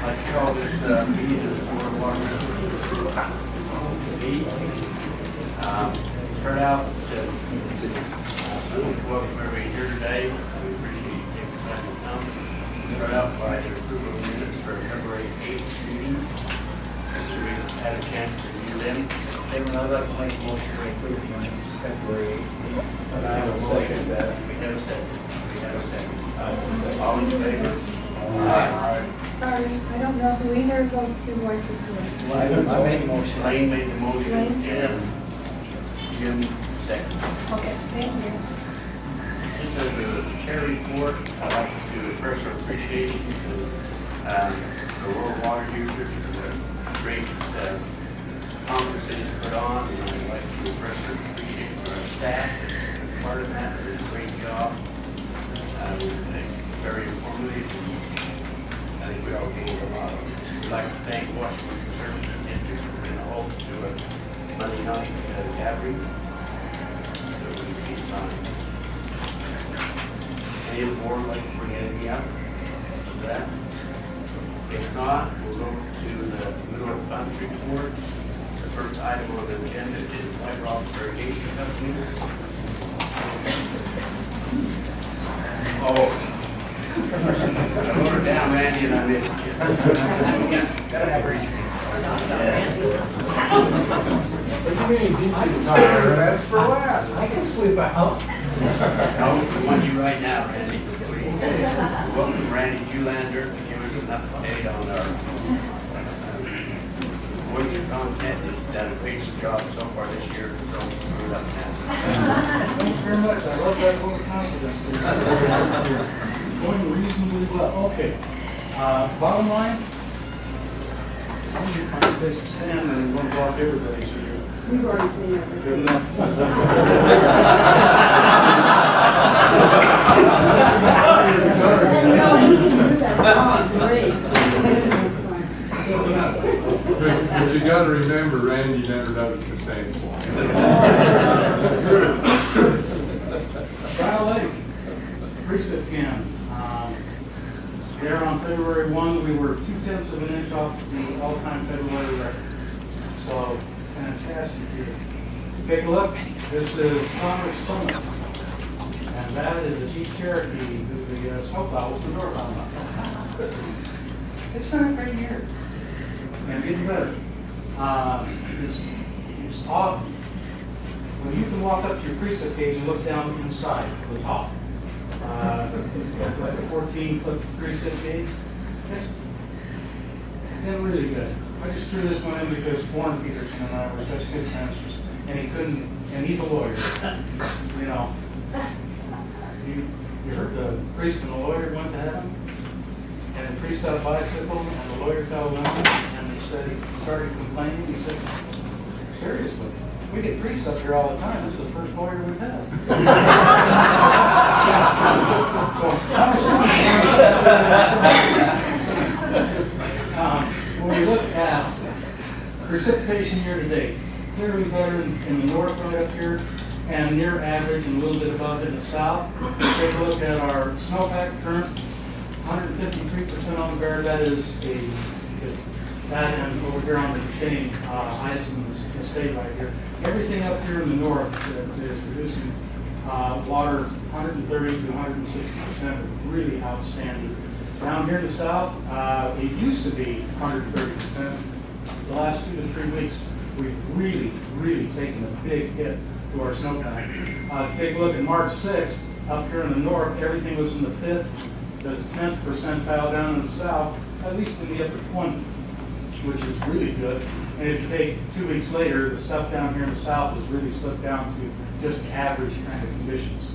I'd like to call this meeting of the Board of Water meeting. Start out welcome everybody here today. We appreciate you taking the time to come. Start out by the approval of minutes for February 8th meeting. Mr. Reed had a chance to review them. Chairman, I'd like to make a motion to approve the minutes of February 8th. And I have a motion that we have a second. We have a second. All in favor? Aye. Sorry, I don't know who either of those two voices were. I made a motion. Lane made the motion Lane? and Jim second. Okay, thank you. Just as a chair report, I'd like to express our appreciation to the rural water users for the great conference that is put on. And I'd like to express our appreciation for our staff as part of that. They did a great job. I think very informative. I think we all gained a lot. We'd like to thank Washington Conservative District for being a host to a Monday night gathering. So we keep time. Any of the board like to bring anything up to that? If not, we'll go to the middle of funds report. The first item on the agenda is Whiterocks Irrigation Company. Oh. I wrote it down, Randy, and I missed you. Gotta have her. Best for last. I can sleep out. No, we want you right now, Randy. Please. Welcome, Randy Julander, to give us an update on our voice content. He's done a great job so far this year, so we're up now. Thanks very much. I love that vote of confidence. Going reasonably well. Okay. Bottom line, I'm going to find a place to stand and I'm going to block everybody. So We've already seen it. good enough. But you got to remember, Randy never does it the same. Trial Lake, precip can. There on February 1, we were 2/10 of an inch off the all-time February record. So, fantastic year. Take a look. This is Thomas Summit. And that is a Jeep Cherokee who the snowplow was the door on. It's been a great year. And getting better. It's off. When you can walk up to your precip cage and look down inside the top. Like a 14-foot precip gauge. It's been really good. I just threw this one in because Warren Peterson and I were such good friends, and he couldn't, and he's a lawyer. You know, you heard the priest and the lawyer went to heaven, and the priest got a bicycle, and the lawyer fell down, and he said he started complaining. He said, seriously, we get priests up here all the time. This is the first lawyer we've had. When we look at precipitation year to date, clearly better in the north right up here, and near average and a little bit above it in the south. Take a look at our snowpack current, 153% on the bear. That is that, and over here on the chain, highest in the state right here. Everything up here in the north that is producing water 130 to 160%, really outstanding. Down here in the south, it used to be 130%. The last 2 to 3 weeks, we've really taken a big hit to our snowpack. Take a look at March 6th, up here in the north, everything was in the 5th. There's a 10th percentile down in the south, at least in the upper 20, which is really good. And if you take 2 weeks later, the stuff down here in the south has really slipped down to just average kind of conditions.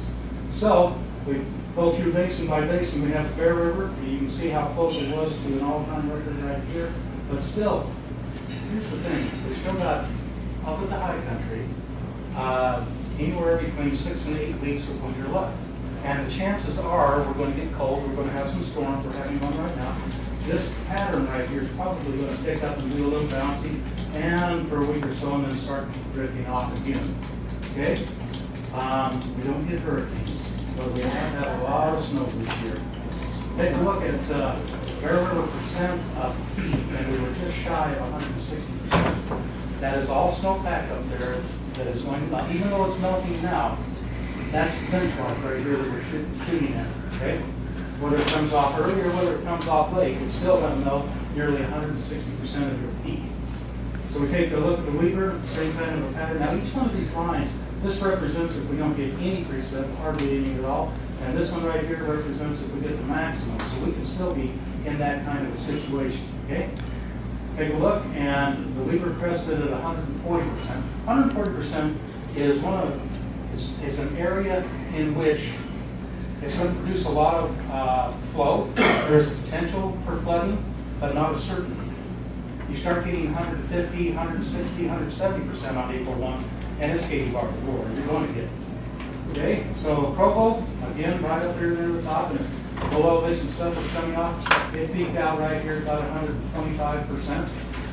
So we go through basin by basin. We have the Bear River. You can see how close it was to an all-time record right here. But still, here's the thing. We still got up in the high country anywhere between 6 and 8 weeks of winter left. And the chances are we're going to get cold. We're going to have some storms. We're having one right now. This pattern right here is probably going to pick up and do a little bouncy, and for a week or so, and then start drifting off again. Okay? We don't get hurricanes, but we have had a lot of snow this year. Take a look at very little percent of peak, and we were just shy of 160%. That is all snowpack up there that is going to melt, even though it's melting now. That's the benchmark right here that we're shooting at, okay? Whether it comes off early or whether it comes off late, it's still going to melt nearly 160% of your peak. So we take a look at the Weaver, same kind of a pattern. Now each one of these lines, this represents if we don't get any precip, hardly any at all. And this one right here represents if we get the maximum. So we can still be in that kind of a situation, okay? Take a look, and the Weaver crested at 140%. 140% is is an area in which it's going to produce a lot of flow. There's potential for flooding, but not a certainty. You start getting 150, 160, 170% on April 1, and it's 80 bar per door. You're going to get it. Okay, so Provo, again, right up here near the top, and below elevation stuff is coming off. It peaked out right here about 125%.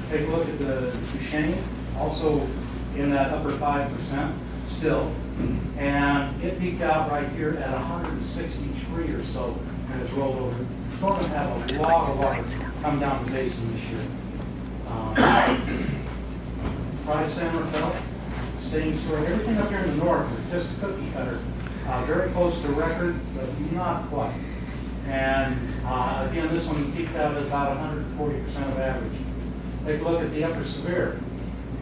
Take a look at the Duchesne, also in that upper 5% still. And it peaked out right here at 163 or so, and it's rolled over. It's going to have a lot of water come down the basin this year. Price Center fell, same story. Everything up here in the north is just cookie cutter. Very close to record, but not quite. And again, this one peaked out at about 140% of average. Take a look at the upper severe.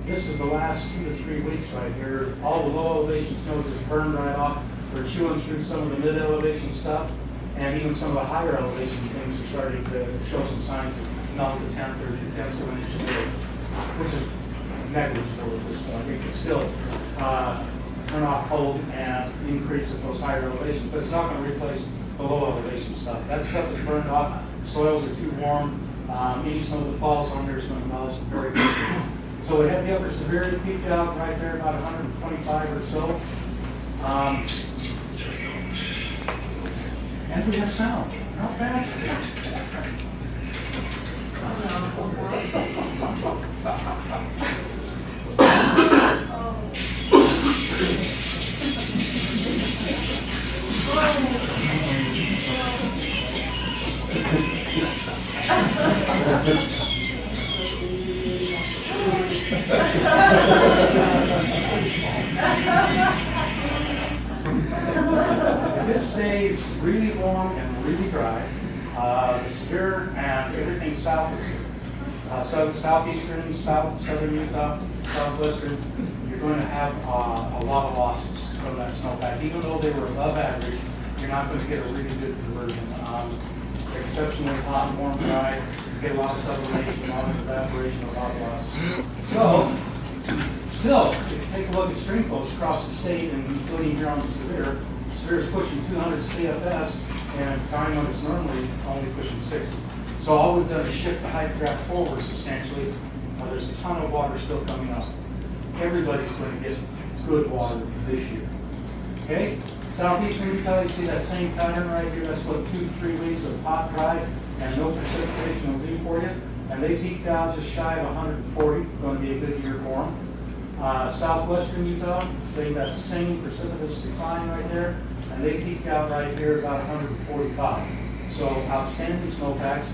This is the last 2 to 3 weeks right here. All the low elevation snow just burned right off. We're chewing through some of the mid elevation stuff, and even some of the higher elevation things are starting to show some signs of melt to 10th or 2/10 of an inch a day, which is negligible at this point. We can still turn off cold and increase at those higher elevations, but it's not going to replace the low elevation stuff. That stuff is burned off. Soils are too warm. Any snow that falls on there is going to melt very quickly. So we have the upper severity peaked out right there, about 125 or so. And we have sound. Not bad. If it stays really warm and really dry, the severe and everything south is southeastern, southern Utah, southwestern, you're going to have a lot of losses from that snowpack. Even though they were above average, you're not going to get a really good conversion. They're exceptionally hot, warm, dry. You get a lot of sublimation, a lot of evaporation, a lot of losses. So, still, if you take a look at stream flows across the state, and including here on the severe is pushing 200 CFS, and time when it's normally only pushing 60. So all we've done is shift the hydrograph forward substantially. There's a ton of water still coming up. Everybody's going to get good water this year. Okay? Southeastern Utah, you see that same pattern right here. That's what 2 to 3 weeks of hot, dry, and no precipitation will do for you. And they peaked out just shy of 140. Going to be a good year for them. Southwestern Utah, see that same precipitous decline right there, and they peaked out right here about 145. So outstanding snowpacks.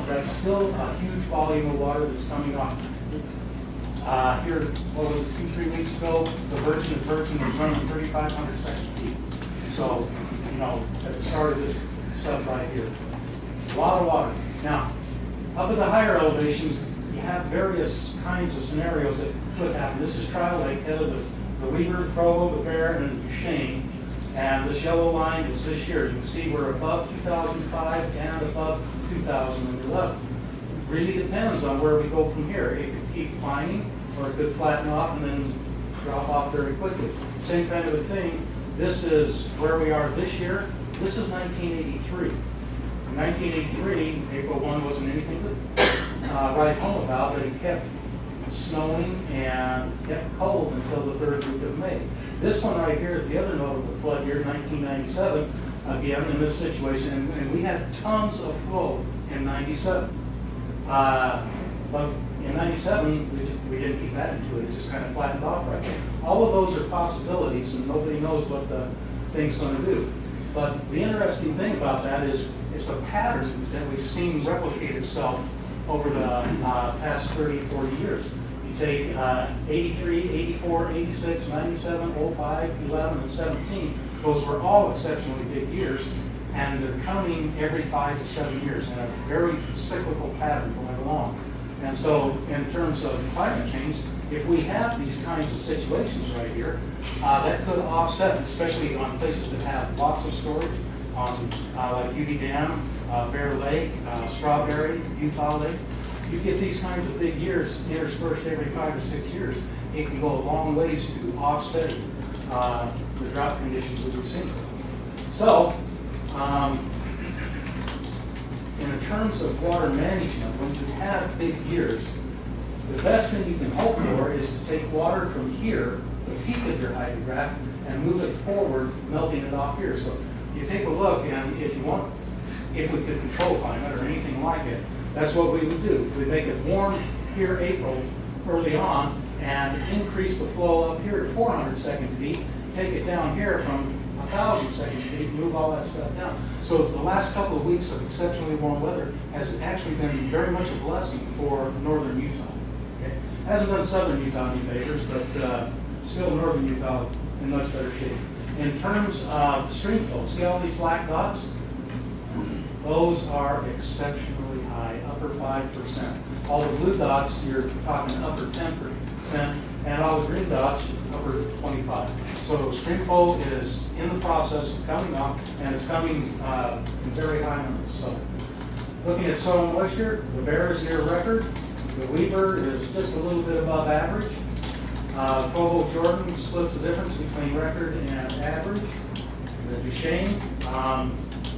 That's still a huge volume of water that's coming off. Here, what was it, 2 to 3 weeks ago, the Virgin was running 3,500 second peak. So, you know, at the start of this stuff right here, a lot of water. Now, up at the higher elevations, you have various kinds of scenarios that could happen. This is Trial Lake, head of the Weaver, the Provo, the Bear, and the Duchesne. And this yellow line is this year. You can see we're above 2005 and above 2011. Really depends on where we go from here. It could keep climbing, or it could flatten off and then drop off very quickly. Same kind of a thing. This is where we are this year. This is 1983. In 1983, April 1 wasn't anything to write home about, but it kept snowing and kept cold until the 3rd week of May. This one right here is the other notable flood year, 1997, again in this situation, and we had tons of flow in 97. But in 97, we didn't keep adding to it. It just kind of flattened off right there. All of those are possibilities, and nobody knows what the thing's going to do. But the interesting thing about that is it's a pattern that we've seen replicate itself over the past 30, 40 years. You take 83, 84, 86, 97, 05, 11, and 17. Those were all exceptionally big years, and they're coming every 5 to 7 years in a very cyclical pattern going along. And so in terms of climate change, if we have these kinds of situations right here, that could offset, especially on places that have lots of storage, on like UD Dam, Bear Lake, Strawberry, Utah Lake. You get these kinds of big years interspersed every 5 to 6 years, it can go a long ways to offset the drought conditions that we've seen. So, in terms of water management, when you have big years, the best thing you can hope for is to take water from here, the peak of your hydrograph, and move it forward, melting it off here. So you take a look, and if we could control climate or anything like it, that's what we would do. We'd make it warm here April, early on, and increase the flow up here to 400 second feet, take it down here from 1,000 second feet, move all that stuff down. So the last couple of weeks of exceptionally warm weather has actually been very much a blessing for northern Utah. Okay? Hasn't done southern Utah any favors, but still northern Utah in much better shape. In terms of stream flow, see all these black dots? Those are exceptionally high, upper 5%. All the blue dots, you're talking upper 10%, and all the green dots, upper 25%. So stream flow is in the process of coming up, and it's coming in very high numbers. So looking at soil moisture, the Bear is near record. The Weber is just a little bit above average. POWELL Jordan splits the difference between record and average. The Duchesne,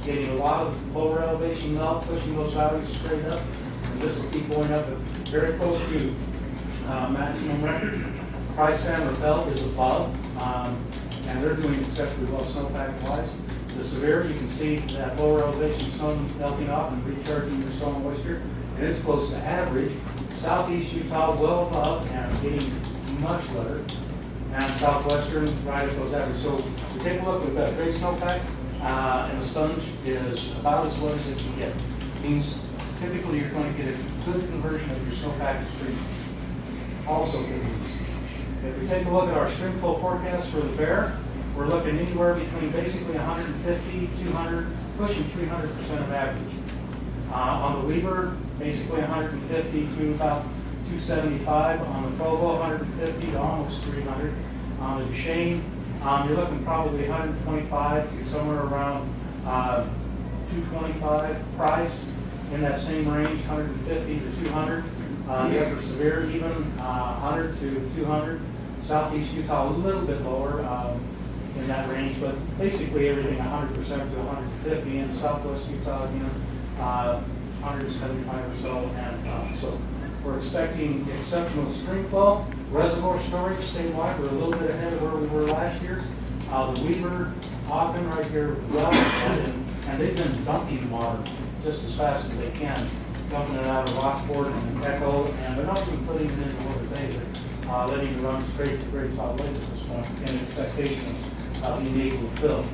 getting a lot of lower elevation melt, pushing those values straight up. And this will keep going up at very close to maximum record. Price Fan Belt is above, and they're doing exceptionally well snowpack-wise. The Severe, you can see that lower elevation snow melting off and recharging your soil moisture, and it's close to average. Southeast Utah well above and getting much wetter, and southwestern right at those average. So we take a look, we've got great snowpack, and the sponge is about as wet as it can get. Means typically you're going to get a good conversion of your snowpack to stream. Also good news. If we take a look at our Streamflow Forecast for the Bear, we're looking anywhere between basically 150, 200, pushing 300% of average. On the Weber, basically 150 to about 275. On the Provo, 150 to almost 300. On the Duchesne, you're looking probably 125 to somewhere around 225. Price in that same range, 150 to 200. The Upper Severe even 100 to 200. Southeast Utah a little bit lower in that range, but basically everything 100% to 150. And Southwest Utah again 175 or so. And so we're expecting exceptional stream flow. Reservoir storage statewide, we're a little bit ahead of where we were last year. The Weber, Ogden right here, well ahead, and they've been dumping water just as fast as they can, dumping it out of Rockport and Echo, and they're not even putting it into Water Bay, but letting it run straight to Great Salt Lake at this point in expectation of being able to fill.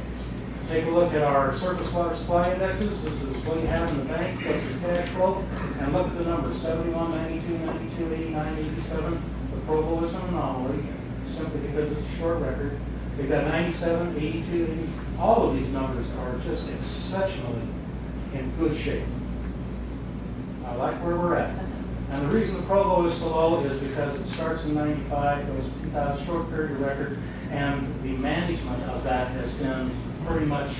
Take a look at our surface water supply indexes. This is what you have in the bank plus your cash flow, and look at the numbers: 71, 92, 92, 89, 87. The Provo is an anomaly simply because it's a short record. They've got 97, 82, 80. All of these numbers are just exceptionally in good shape. I like where we're at. And the reason the Provo is so low is because it starts in 95, goes to 2000, short period of record, and the management of that has been pretty much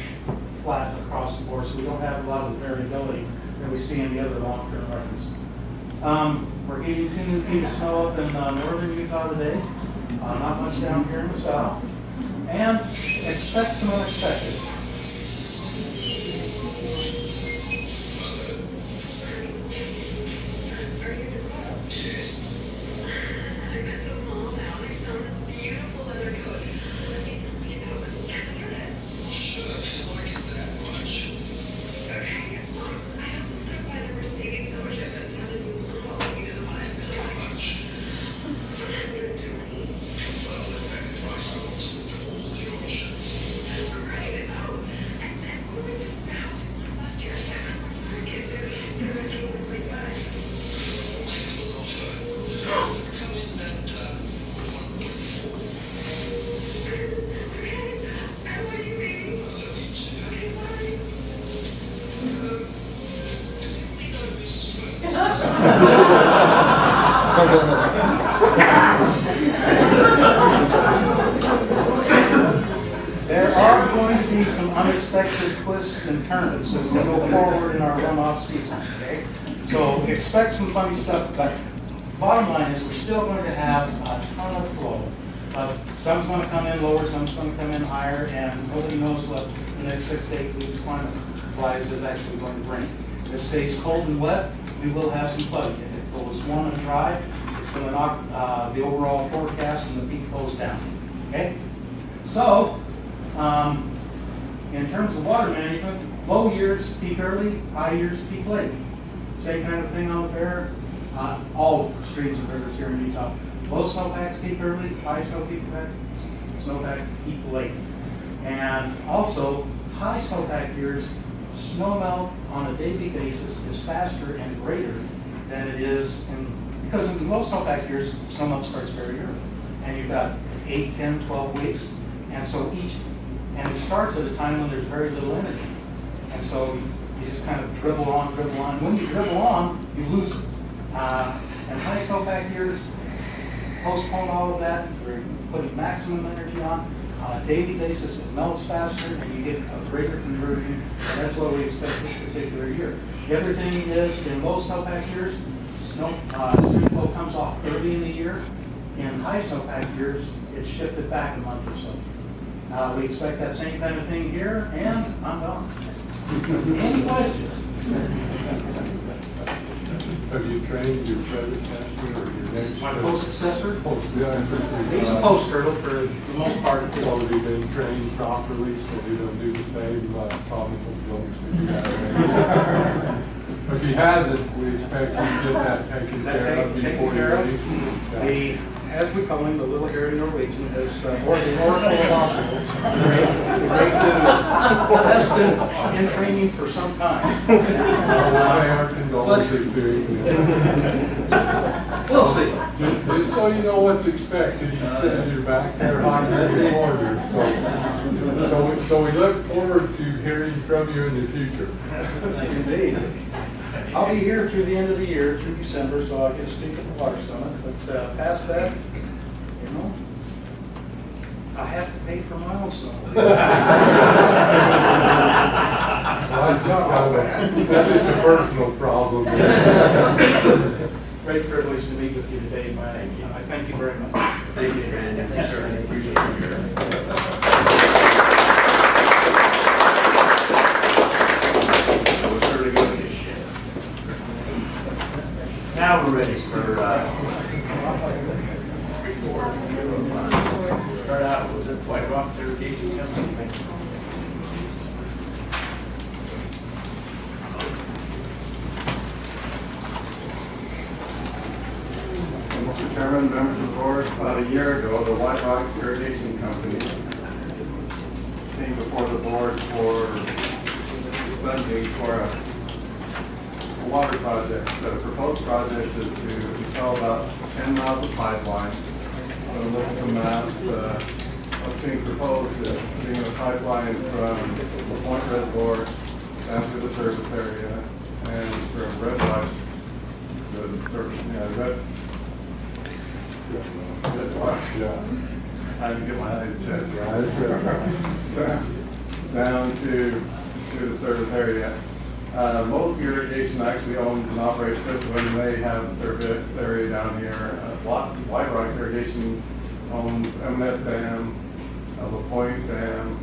flat across the board, so we don't have a lot of the variability that we see in the other long-term records. We're getting 2 new feet of snow up in northern Utah today, not much down here in the south, and expect some unexpected. There are going to be some unexpected twists and turns as we go forward in our runoff season, okay? So expect some funny stuff, but bottom line is we're still going to have a ton of flow. Some's going to come in lower, some's going to come in higher, and nobody knows what the next 6 to 8 weeks climate-wise is actually going to bring. If it stays cold and wet, we will have some flooding. If it goes warm and dry, it's going to knock the overall forecast and the peak flows down, okay? So, in terms of water management, low years peak early, high years peak late. Same kind of thing on the Bear. All streams and rivers here in Utah. Low snowpacks peak early, high snowpacks peak late. And also, high snowpack years, snowmelt on a daily basis is faster and greater than it is because in low snowpack years, snowmelt starts very early. And you've got 8, 10, 12 weeks. And so and it starts at a time when there's very little energy. And so you just kind of dribble on. When you dribble on, you lose it. And high snowpack years, postpone all of that. We're putting maximum energy on a daily basis. It melts faster, and you get a greater conversion. And that's what we expect this particular year. The other thing is, in low snowpack years, streamflow comes off early in the year. In high snowpack years, it's shifted back a month or so. We expect that same kind of thing here, and I'm done. Any questions? Have you trained your predecessor or your next? My post-successor? Yeah, I appreciate He's a that. post-turtle for the most part. So have you been trained properly so you don't do the same problems with jokes that you have? If he hasn't, we expect you to get that taken care of before you leave. As we call him, the little hairy Norwegian, has or the Oracle Possible. Has been in training for some time. My heart condolences to you. We'll see. Just so you know what's expected, you stand your back there high in the order. So we look forward to hearing from you in the future. Indeed. I'll be here through the end of the year, through December, so I'll get to speak at the Water Summit. But past that, you know, I have to pay for my own summit. That's just a personal problem. Great privilege to meet with you today, Mike. I thank you very much. Thank you, Randy. Yes, sir. I appreciate your. We're certainly going to get shit. Now we're ready for report. Start out with the Whiterocks Irrigating Company. Mr. Chairman, members of the board, about a year ago, the Whiterocks Irrigation Company came before the board for funding for a water project. The proposed project is to install about 10 miles of pipeline. So look at the map, what's being proposed is being a pipeline from the Point Reservoir down to the service area, and from Red Rock to the service, Yeah. I have to get my eyes checked. Down to the service area. Most irrigation actually owns and operates this one. They have a service area down here. Whiterocks Irrigation owns M&S Dam, La Pointe Dam,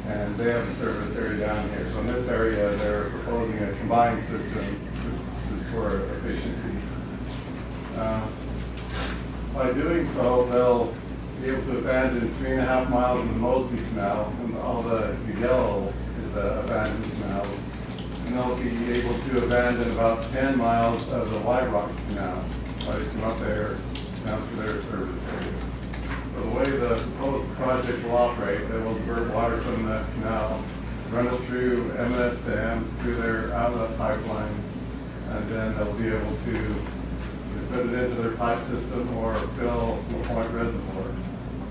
and they have a service area down here. So in this area, they're proposing a combined system just for efficiency. By doing so, they'll be able to abandon 3.5 miles in the Mosby Canal, and all the yellow is the abandoned canals. And they'll be able to abandon about 10 miles of the Whiterocks Canal by come up there down to their service area. So the way the proposed project will operate, they will divert water from that canal, run it through M&S Dam, through their outlet pipeline, and then they'll be able to put it into their pipe system or fill the Point Reservoir.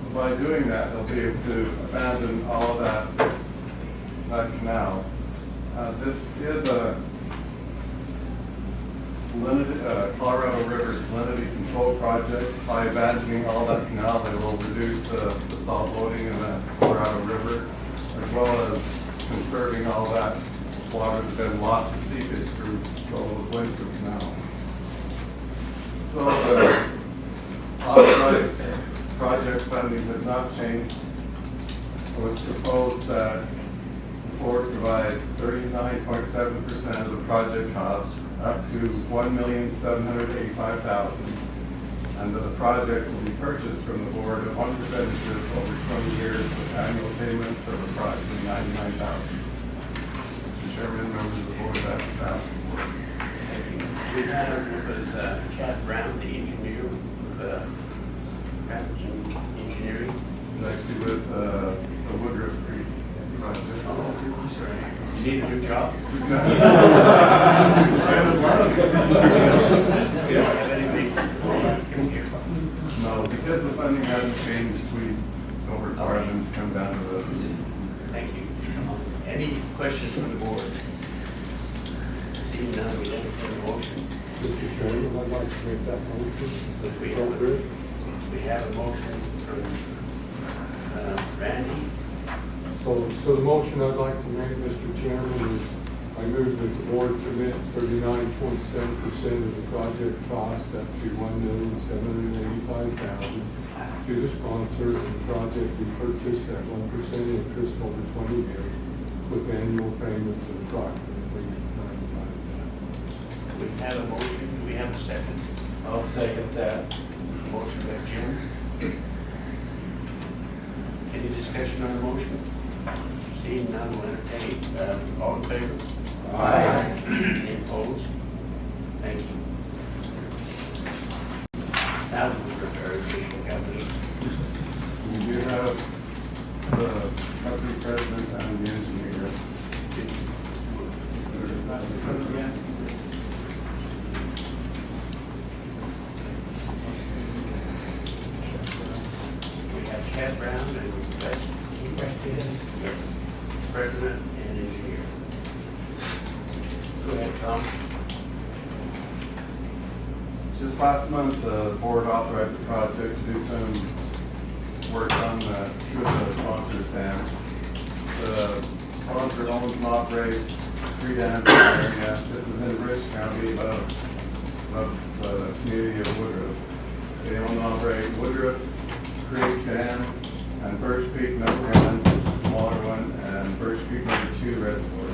So by doing that, they'll be able to abandon all of that canal. This is a Colorado River Salinity Control Project. By abandoning all that canal, they will reduce the salt loading in the Colorado River, as well as conserving all that water that's been lost to seepage through those lengths of canal. So the authorized project funding has not changed. It was proposed that the board provide 39.7% of the project cost, up to $1,785,000, and that the project will be purchased from the board at 1% interest over 20 years with annual payments of approximately $99,000. Mr. Chairman, members of the board, that's staff report. Thank you. We had with us Chad Brown, the engineer with Patterson Engineering. It's actually with the Woodruff Creek project. Oh, sorry. You need a new job? You don't have anything in here? No, because the funding hasn't changed, we don't require them to come down to the. Thank you. Any questions from the board? Seeing none, we entertain a motion. Mr. Chairman, I'd like to make that motion. We have a motion from Randy. So the motion I'd like to make, Mr. Chairman, is I move that the board commit 39.7% of the project cost up to $1,785,000 to the sponsor, and the project be purchased at 1% interest over 20 years with annual payments of approximately $95,000. We have a motion. Do we have a second? I'll second that. Motion by Jim. Any discussion on the motion? Seeing none, we'll entertain. All in favor? Aye. Any opposed? Thank you. Now we'll prepare additional company. We do have the company president and the engineer. We have Chad Brown and president and engineer. Go ahead, Tom. Just last month, the board authorized the project to do some work on two of the sponsors' dams. The sponsor owns and operates 3 dams in the area. This is in Rich County, above the community of Woodruff. They own and operate Woodruff Creek Dam and Birch Creek #1, the smaller one, and Birch Creek #2 reservoir.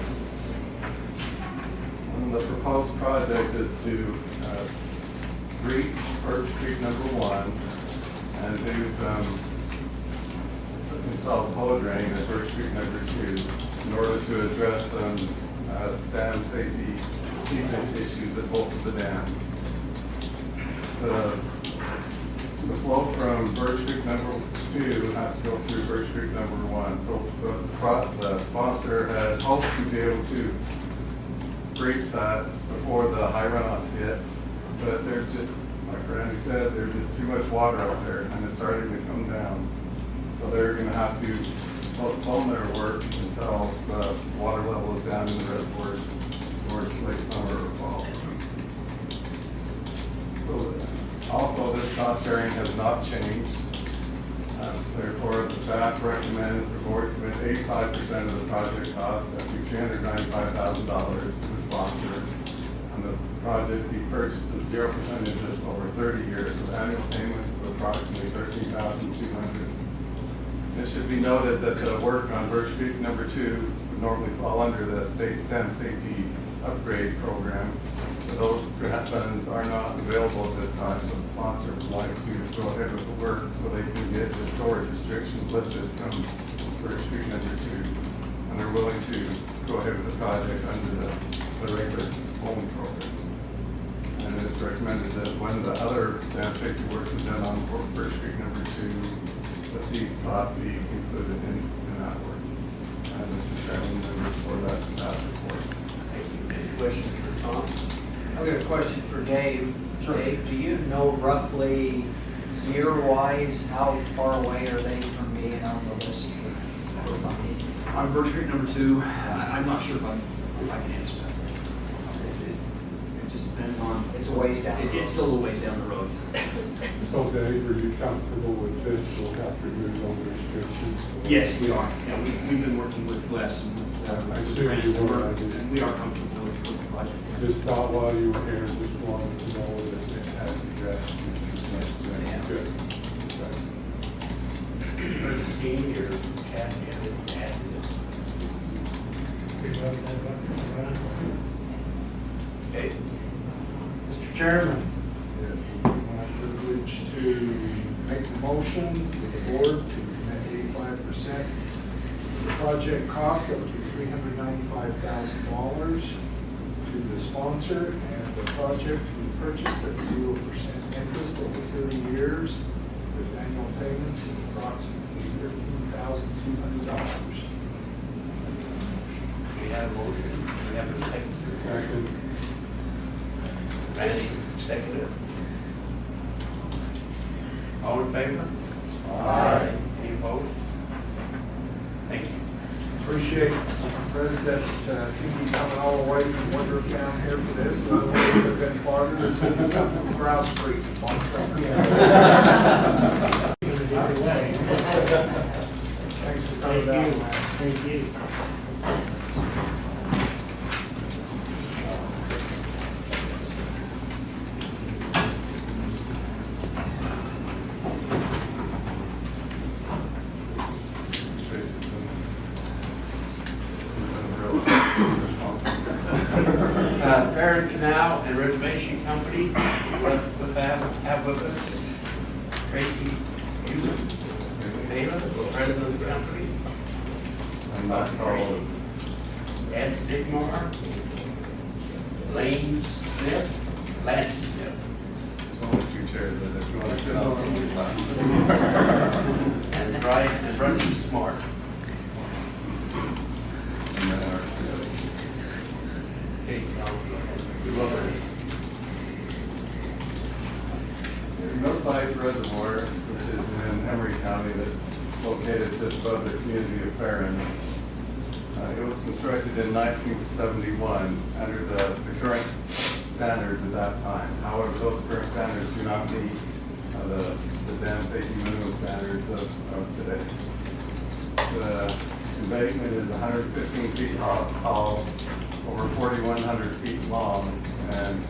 And the proposed project is to breach Birch Creek #1 and do install a flow drain at Birch Creek #2 in order to address some dam safety seepage issues at both of the dams. The flow from Birch Creek #2 has to go through Birch Creek #1. So the sponsor had hoped to be able to breach that before the high runoff hit, but there's just, like Randy said, there's just too much water out there and it's starting to come down. So they're going to have to postpone their work until the water level is down in the reservoir towards late summer or fall. So also, this cost sharing has not changed. Therefore, the staff recommends the board commit 85% of the project cost, up to $395,000 to the sponsor, and the project be purchased at 0% interest over 30 years with annual payments of approximately $13,200. It should be noted that the work on Birch Creek #2 would normally fall under the state's dam safety upgrade program. So those grant funds are not available at this time, so the sponsor would like to go ahead with the work so they can get the storage restrictions lifted from Birch Creek #2. And they're willing to go ahead with the project under the regular loan program. And it's recommended that when the other dam safety work is done on Birch Creek #2, that these costs be included in that work. And Mr. Chairman, members, for that staff report. Thank you. Any questions for Tom? I've got a question for Dave. Dave, do you know roughly year-wise how far away are they from being on the list for funding? On Birch Creek #2, I'm not sure if I can answer that. It just depends on It's a ways down. It's still a ways down the road. So Dave, are you comfortable with this? We'll have to remove all the restrictions? Yes, we are. Yeah, we've been working with Les and with I with assume grants, you and were. and we are comfortable with the project. Just thought while you were here, just wanted to know that it had addressed. Yeah. Good. Christine, your cat, and add this. Okay. Mr. Chairman, my privilege to make the motion for the board to commit 85% of the project cost up to $395,000 to the sponsor, and the project to be purchased at 0% interest over 30 years with annual payments of approximately $13,200. We have a motion, we have a second. Second. Randy, second. All in favor? Aye. Any opposed? Thank you. Appreciate President Tinky coming all the way from Woodruff down here for this. It would have been farther. This would have come from Grouse Creek. Thanks for coming down, man. Thank you. Ferron Canal and Reservation Company, have with us Tracy Taylor, president of the company, And that Carl Ed Digmar, Lane Smith, Lance Smith, there's only two chairs there, if you want to sit on somebody's lap. and Brandon Smart. And then our, Okay, Millsite Reservoir, which is in Emery County, that's located just above the community of Ferron. It was constructed in 1971 under the current standards at that time. However, those current standards do not meet the dam safety minimum standards of today. The embankment is 115 feet tall, over 4,100 feet long, and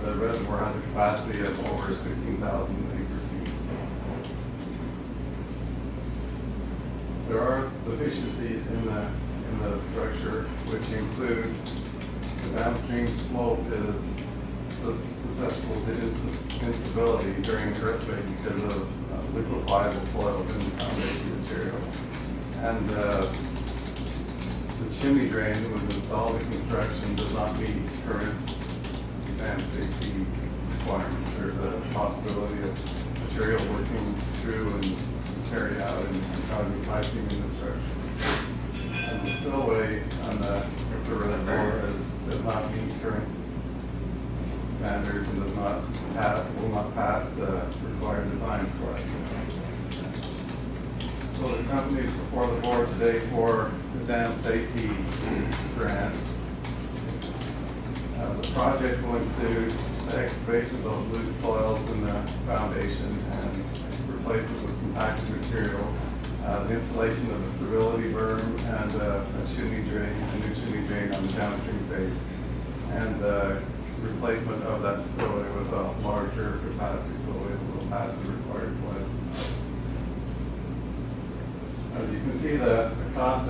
the reservoir has a capacity of over 16,000 acre feet. There are deficiencies in the structure, which include the downstream slope is susceptible to instability during earthquake because of liquefiable soils in the foundation material. And the chimney drain that was installed in construction does not meet current dam safety requirements. There's a possibility of material working through and carried out and causing piping in the structure. And the spillway on the reservoir does not meet current standards and will not pass the required design for it. So the company is before the board today for the dam safety grants. The project will include the excavation of those loose soils in the foundation and replacement with compacted material, the installation of a stability berm and a new chimney drain on the downstream face, and the replacement of that spillway with a larger capacity spillway that will pass the required flood. As you can see, the cost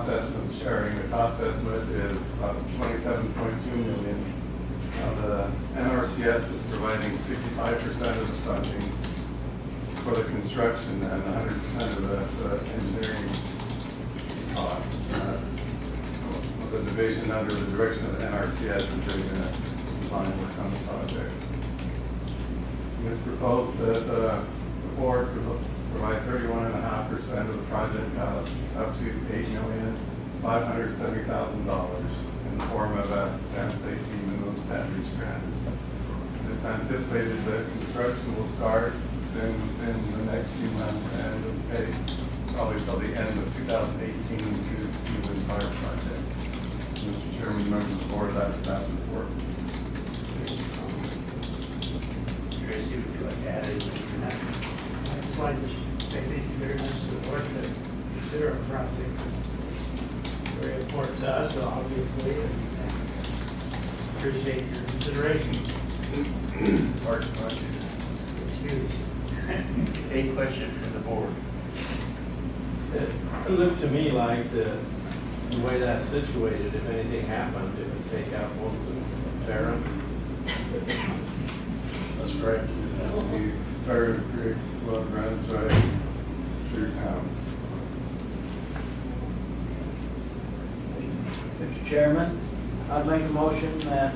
estimate sharing, the cost estimate is about $27.2 million. The NRCS is providing 65% of the funding for the construction and 100% of the engineering cost. That's the division under the direction of the NRCS is doing the design work on the project. It's proposed that the board provide 31.5% of the project cost, up to $8,570,000 in the form of a dam safety minimum standards grant. It's anticipated that construction will start soon within the next few months and it will take probably till the end of 2018 to do the entire project. Mr. Chairman, members of the board, that's staff report. Tracy, would you like to add anything to that? I just like to say thank you very much to the board to consider our project. It's very important to us, obviously, and appreciate your consideration. Hard project. It's huge. Any questions from the board? It looked to me like the way that's situated, if anything happened, it would take out one of the Ferron. That's correct. The Ferron Creek flood runs right through town. Mr. Chairman, I'd make a motion that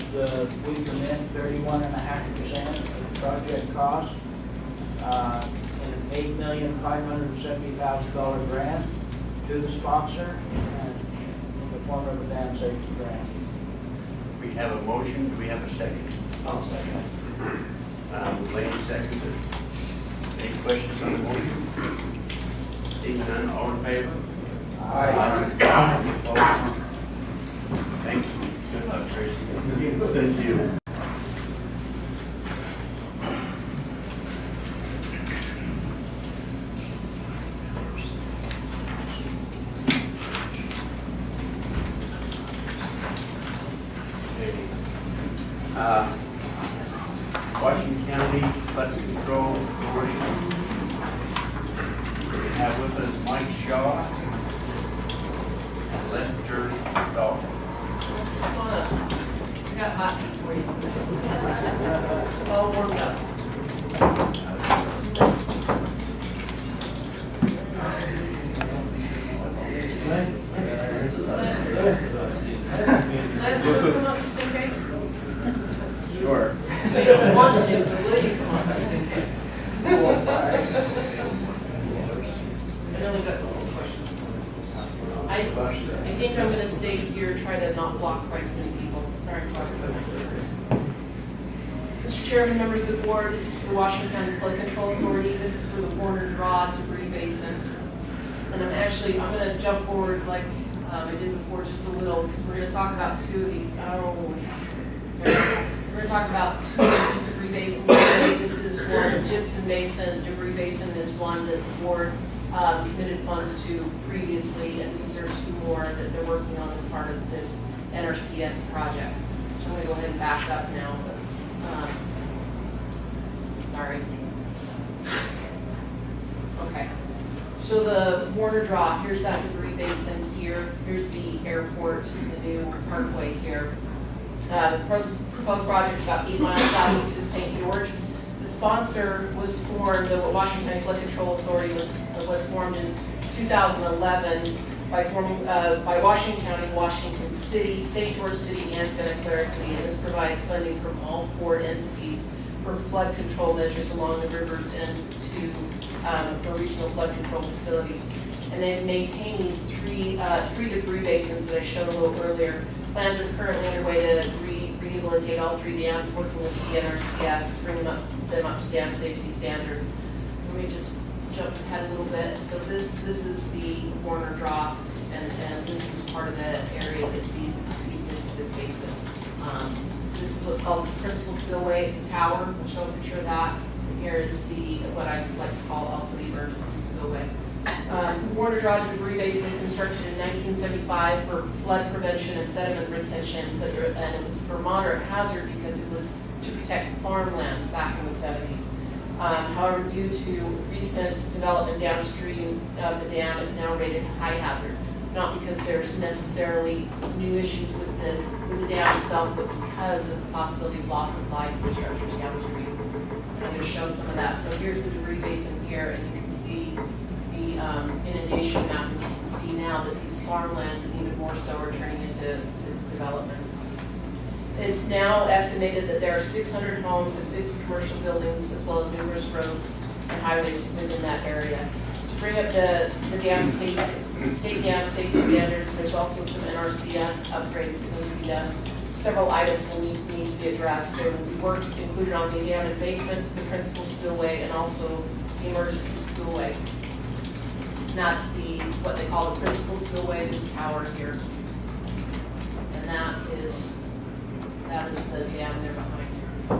we commit 31.5% of the project cost in an $8,570,000 grant to the sponsor and in the form of a dam safety grant. We have a motion, do we have a second? I'll second. Lady seconded. Any questions on the motion? Seeing none, all in favor? Aye. Any opposed? Thank you. Good luck, Tracy. Thank you. Washington County Flood Control Authority. We have with us Mike Shaw and Lester Dahl. Come on up. I got a hot seat for you. All warmed up. Let's come up just in case. Sure. We don't want to, but will you come up just in case? I know we've got some more questions. I think I'm going to stay here, try to not block quite as many people. Sorry, I'm talking about my neighbors. Mr. Chairman, members of the board, this is for Washington County Flood Control Authority. This is for the Warner Draw debris basin. And I'm going to jump forward like I did before just a little, because we're going to talk about two of the, we're going to talk about two of these debris basins today. This is one, gypsum basin, debris basin is one that the board committed funds to previously, and these are two more that they're working on as part of this NRCS project. So I'm going to go ahead and back up now. Sorry. Okay. So the Warner Draw, here's that debris basin here. Here's the airport, the new parkway here. The proposed project is about 8 miles southeast of St. George. The sponsor was formed, the Washington County Flood Control Authority was formed in 2011 by Washington County, Washington City, St. George City, and Santa Clara City. And this provides funding from all 4 entities for flood control measures along the rivers and for regional flood control facilities. And they maintain these three debris basins that I showed a little earlier. Plans are currently underway to rehabilitate all 3 dams, working with the NRCS to bring them up to dam safety standards. Let me just jump ahead a little bit. So this is the Warner Draw, and this is part of the area that feeds into this basin. This is what's called the principal spillway. It's a tower. I'll show a picture of that. And here is what I like to call also the emergency spillway. Warner Draw debris basin was constructed in 1975 for flood prevention and sediment retention, and it was for moderate hazard because it was to protect farmland back in the 70s. However, due to recent development downstream of the dam, it's now rated high hazard. Not because there's necessarily new issues with the dam itself, but because of the possibility of loss of life for structures downstream. And I'm going to show some of that. So here's the debris basin here, and you can see the inundation map, and you can see now that these farmlands, and even more so, are turning into development. It's now estimated that there are 600 homes and 50 commercial buildings, as well as numerous roads and highways within that area. To bring up the dam state dam safety standards, there's also some NRCS upgrades that need to be done. Several items will need to be addressed. There will be work included on the dam embankment, the principal spillway, and also the emergency spillway. And that's what they call the principal spillway, this tower here. And that is the dam there behind you.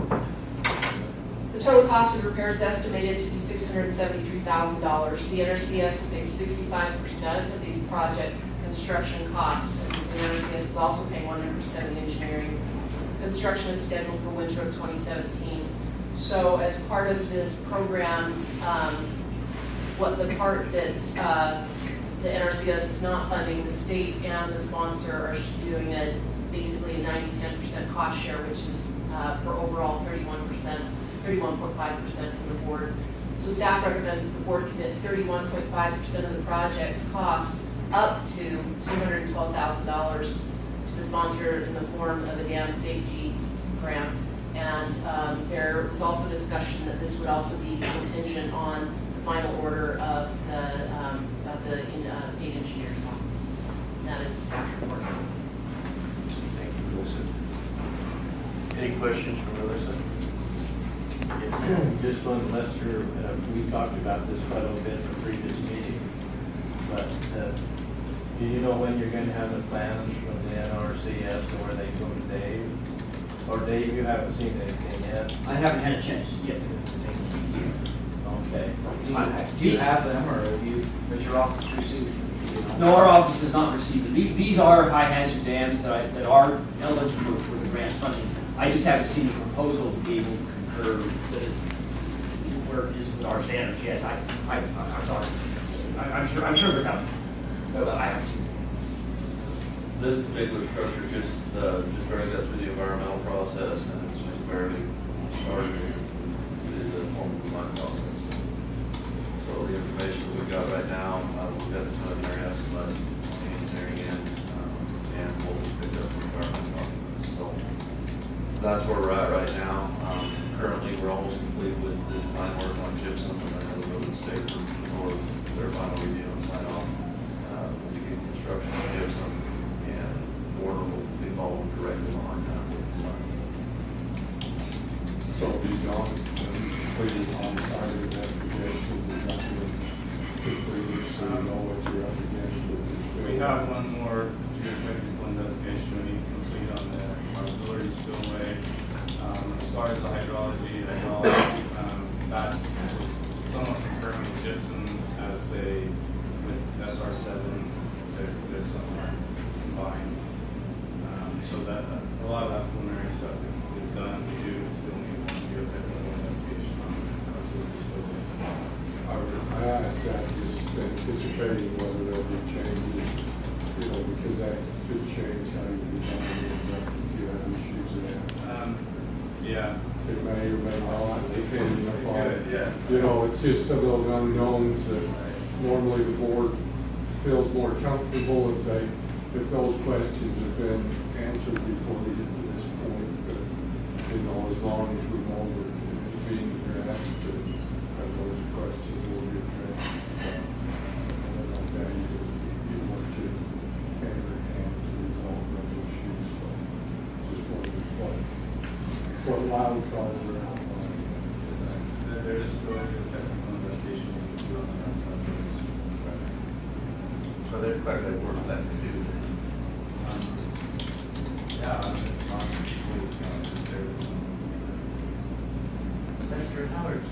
The total cost of repair is estimated to be $673,000. The NRCS will pay 65% of these project construction costs. And the NRCS is also paying 100% of the engineering. Construction is scheduled for winter of 2017. So as part of this program, what the part that the NRCS is not funding, the state and the sponsor are doing it basically a 90-10% cost share, which is for overall 31.5% from the board. So staff recommends that the board commit 31.5% of the project cost up to $212,000 to the sponsor in the form of a dam safety grant. And there was also discussion that this would also be contingent on the final order of the state engineer's office. And that is staff report. Thank you, Melissa. Any questions for Melissa? Yes. Just one, Lester, we talked about this quite a little bit in the previous meeting, but do you know when you're going to have the plans from the NRCS or they go to Dave? Or Dave, you haven't seen anything yet? I haven't had a chance yet to take them. Okay. Do you have them, or have you, has your office received them? No, our office has not received them. These are high hazard dams that are eligible for the grant funding. I just haven't seen the proposal to be able to concur that it where it is with our standards yet. I'm sure they're coming, but I haven't seen them. This particular structure just barely got through the environmental process, and it's just barely started the formal design process. So the information that we've got right now, we've got the preliminary estimate on the engineering end, and what we picked up from environmental documents. So that's where we're at right now. Currently, we're almost complete with the design work on gypsum, and then we'll go to the state for their final review and sign off. We'll begin construction on gypsum, and Warner will be following directly behind that with design. So be gone, completed on-site investigations, and nothing completed, so you know what you're up against with this. We have one more geotechnical investigation we need to complete on the auxiliary spillway. As far as the hydrology, I know that was somewhat concurrent with gypsum as they, with SR7, they're somewhat combined. So that a lot of that preliminary stuff is done. We do still need one geotechnical investigation on the auxiliary spillway. I asked that just anticipating whether there'll be changes, because that could change how you design it, if you have issues there. Yeah. It may or may not, depending upon, Yeah. It's just some of those unknowns that normally the board feels more comfortable if those questions have been answered before we get to this point. But, as long as we know that it's being addressed, that those questions will be addressed. And like that, you want to hand in hand to resolve those issues. So just wanted to what loud calls are outlined. There is still a geotechnical investigation we can do on that project. So there's quite a bit of work left to do. Yeah, it's not complete. There's some. Mr. Howard's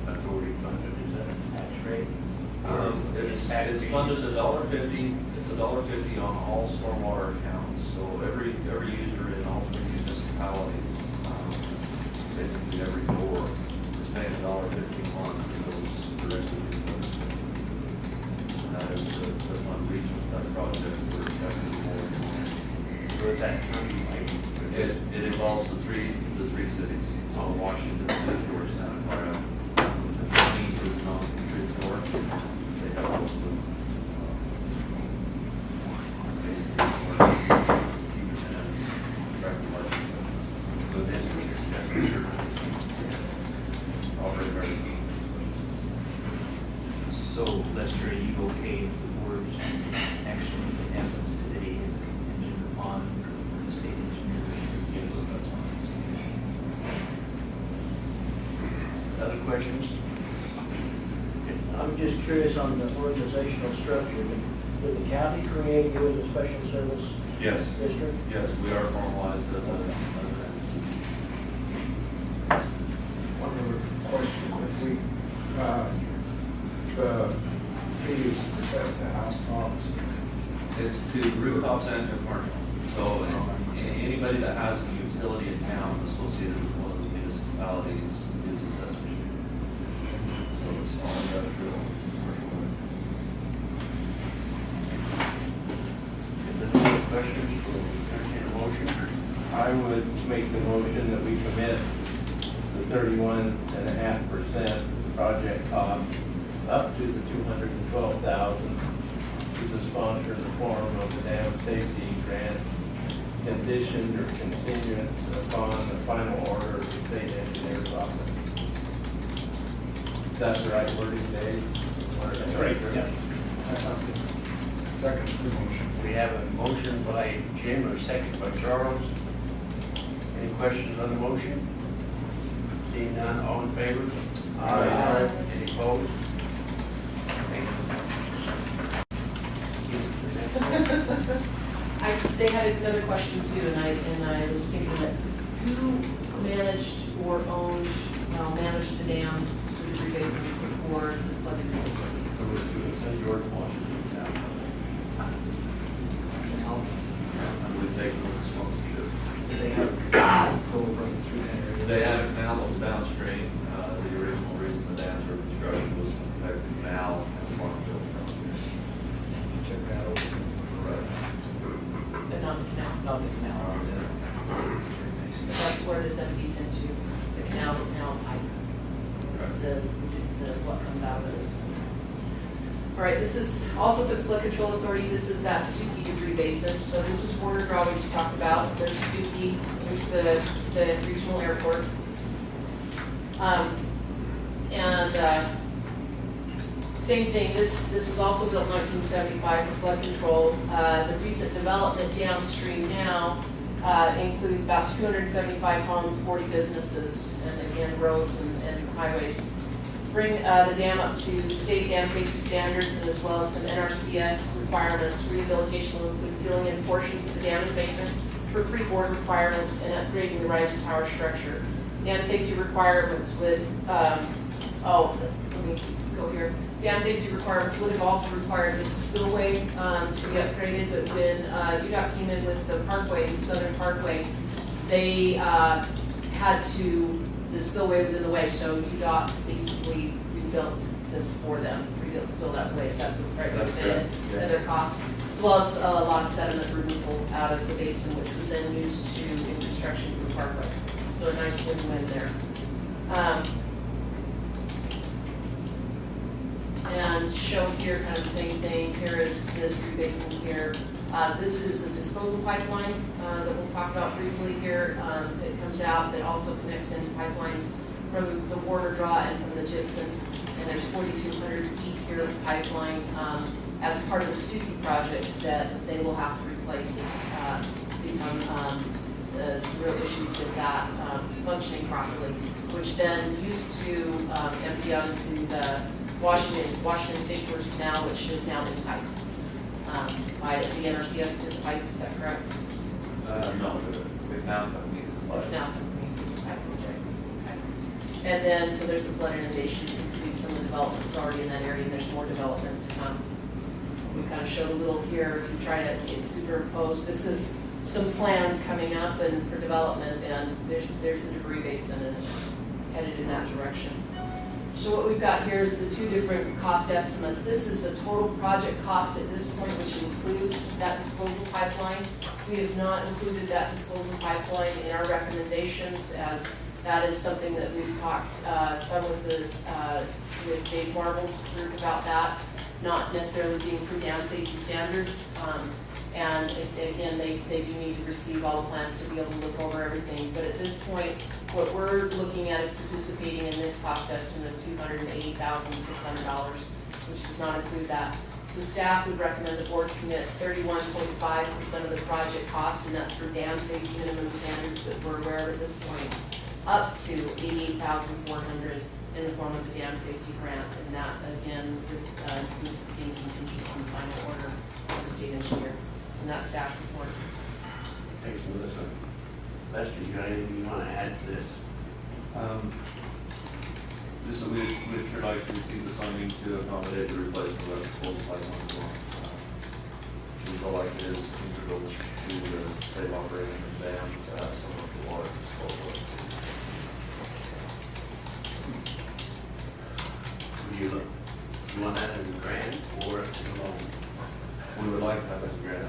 authority funded, is that a tax rate? It's funded $1.50. It's $1.50 on all stormwater accounts. So every user in all three municipalities, basically every door is paying $1.50 a month that goes directly to the municipality. And that is the fund regional type projects that are expected more. So is that county-wide? It involves the three cities. So Washington State, Georgetown, and Colorado. The county is non-contributory. They have most of basically So, Lester, are you okay if the board's action that happens today is contingent upon the state engineer? Yes, that's fine. Other questions? I'm just curious on the organizational structure. Did the county create you as a special service Yes. district? Yes, we are formalized as a rooftops and to commercial. So anybody that has a utility in town associated with one of the municipalities is assessed. So it's all industrial, commercial. If there's no other questions, we'll entertain a motion. I would make the motion that we commit the 31.5% project cost up to the $212,000 to the sponsor in the form of the dam safety grant, conditioned or contingent upon the final order of the state engineer's office. Is that the right wording, Dave? That's right, yeah. Second motion. We have a motion by Jim, or a second by Charles. Any questions on the motion? Seeing none, all in favor? Aye. Any opposed? Thank you. They had another question too, and I was thinking that who managed or owned, managed the dams for the three basins before the flooding? It was the St. George Washington. And we've taken over the sponsorship. Do they have a canal go right through that area? They had a canal that was downstream. The original reason the dams were constructed was to protect the canal and the farm fields downstream. Took that over. Right. But not the canal. Not the canal. That's where this empties into. The canal is now a pipe. The what comes out of it. All right, this is also for the flood control authority. This is that Stucki debris basin. So this was border draw we just talked about. There's Stucki, there's the regional airport. Same thing, this was also built in 1975 for flood control. The recent development downstream now includes about 275 homes, 40 businesses, and again, roads and highways. Bring the dam up to state dam safety standards, and as well as some NRCS requirements. Rehabilitation will include filling in portions of the dam embankment for freeboard requirements and upgrading the riser tower structure. Dam safety requirements would, let me go here. Dam safety requirements would have also required the spillway to be upgraded, but when UDOT came in with the parkway, the Southern Parkway, they had to, the spillway was in the way, so UDOT basically rebuilt this for them, rebuilt the spill that way. Is that the right way to say it? At their cost, as well as a lot of sediment removal out of the basin, which was then used to in construction for the parkway. So a nice win-win there. And shown here, kind of the same thing. Here is the debris basin here. This is a disposal pipeline that we'll talk about briefly here that comes out, that also connects into pipelines from the water draw and from the gypsum. And there's 4,200 feet here of pipeline as part of the Stucki project that they will have to replace. It's become some real issues with that functioning properly, which then used to empty out into the Washington St. George Canal, which has now been piped by the NRCS to the pipe. Is that correct? No, the canal company is The applied. canal company. Right. Okay. And then, so there's the flood inundation. You can see some of the developments already in that area, and there's more development to come. We kind of showed a little here. If you try to get superimposed, this is some plans coming up and for development, and there's the debris basin, and it's headed in that direction. So what we've got here is the two different cost estimates. This is the total project cost at this point, which includes that disposal pipeline. We have not included that disposal pipeline in our recommendations, as that is something that we've talked some with Dave Marble's group about that, not necessarily being through dam safety standards. And again, they do need to receive all the plans to be able to look over everything. But at this point, what we're looking at is participating in this cost estimate of $280,600, which does not include that. So staff would recommend the board commit 31.5% of the project cost, and that's for dam safety minimum standards that we're aware of at this point, up to $88,400 in the form of the dam safety grant. And that, again, would be contingent on the final order of the state engineer. And that staff report. Thanks, Melissa. Lester, you got anything you want to add to this? Just that we'd sure like to receive the funding to accommodate the replacement of the disposal pipeline as well. We feel like it is integral to the safe operation of the dam to have some of the water disposal. You want that as a grant or as a loan? We would like to have this grant.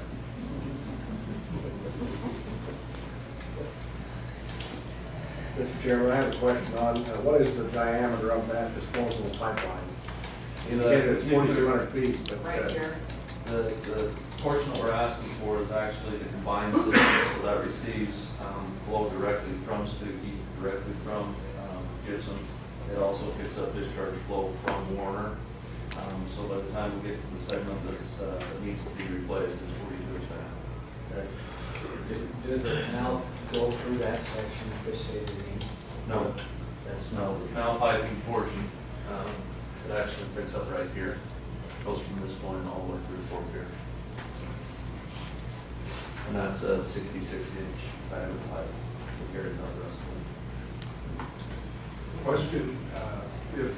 Mr. Chairman, I have a question on, what is the diameter of that disposal pipeline? Indicated it's 4,200 feet, but. Right here. The portion that we're asking for is actually the combined system, so that receives flow directly from Stucki, directly from Gibson. It also picks up discharge flow from Warner. So by the time we get to the segment that needs to be replaced, it's 42 inch diameter. Does the canal go through that section of this area? No, That's no, no. the canal piping portion, it actually picks up right here. Goes from this point all the way through the fork here. And that's a 66 inch diameter pipe that carries out the rest of it. Question, if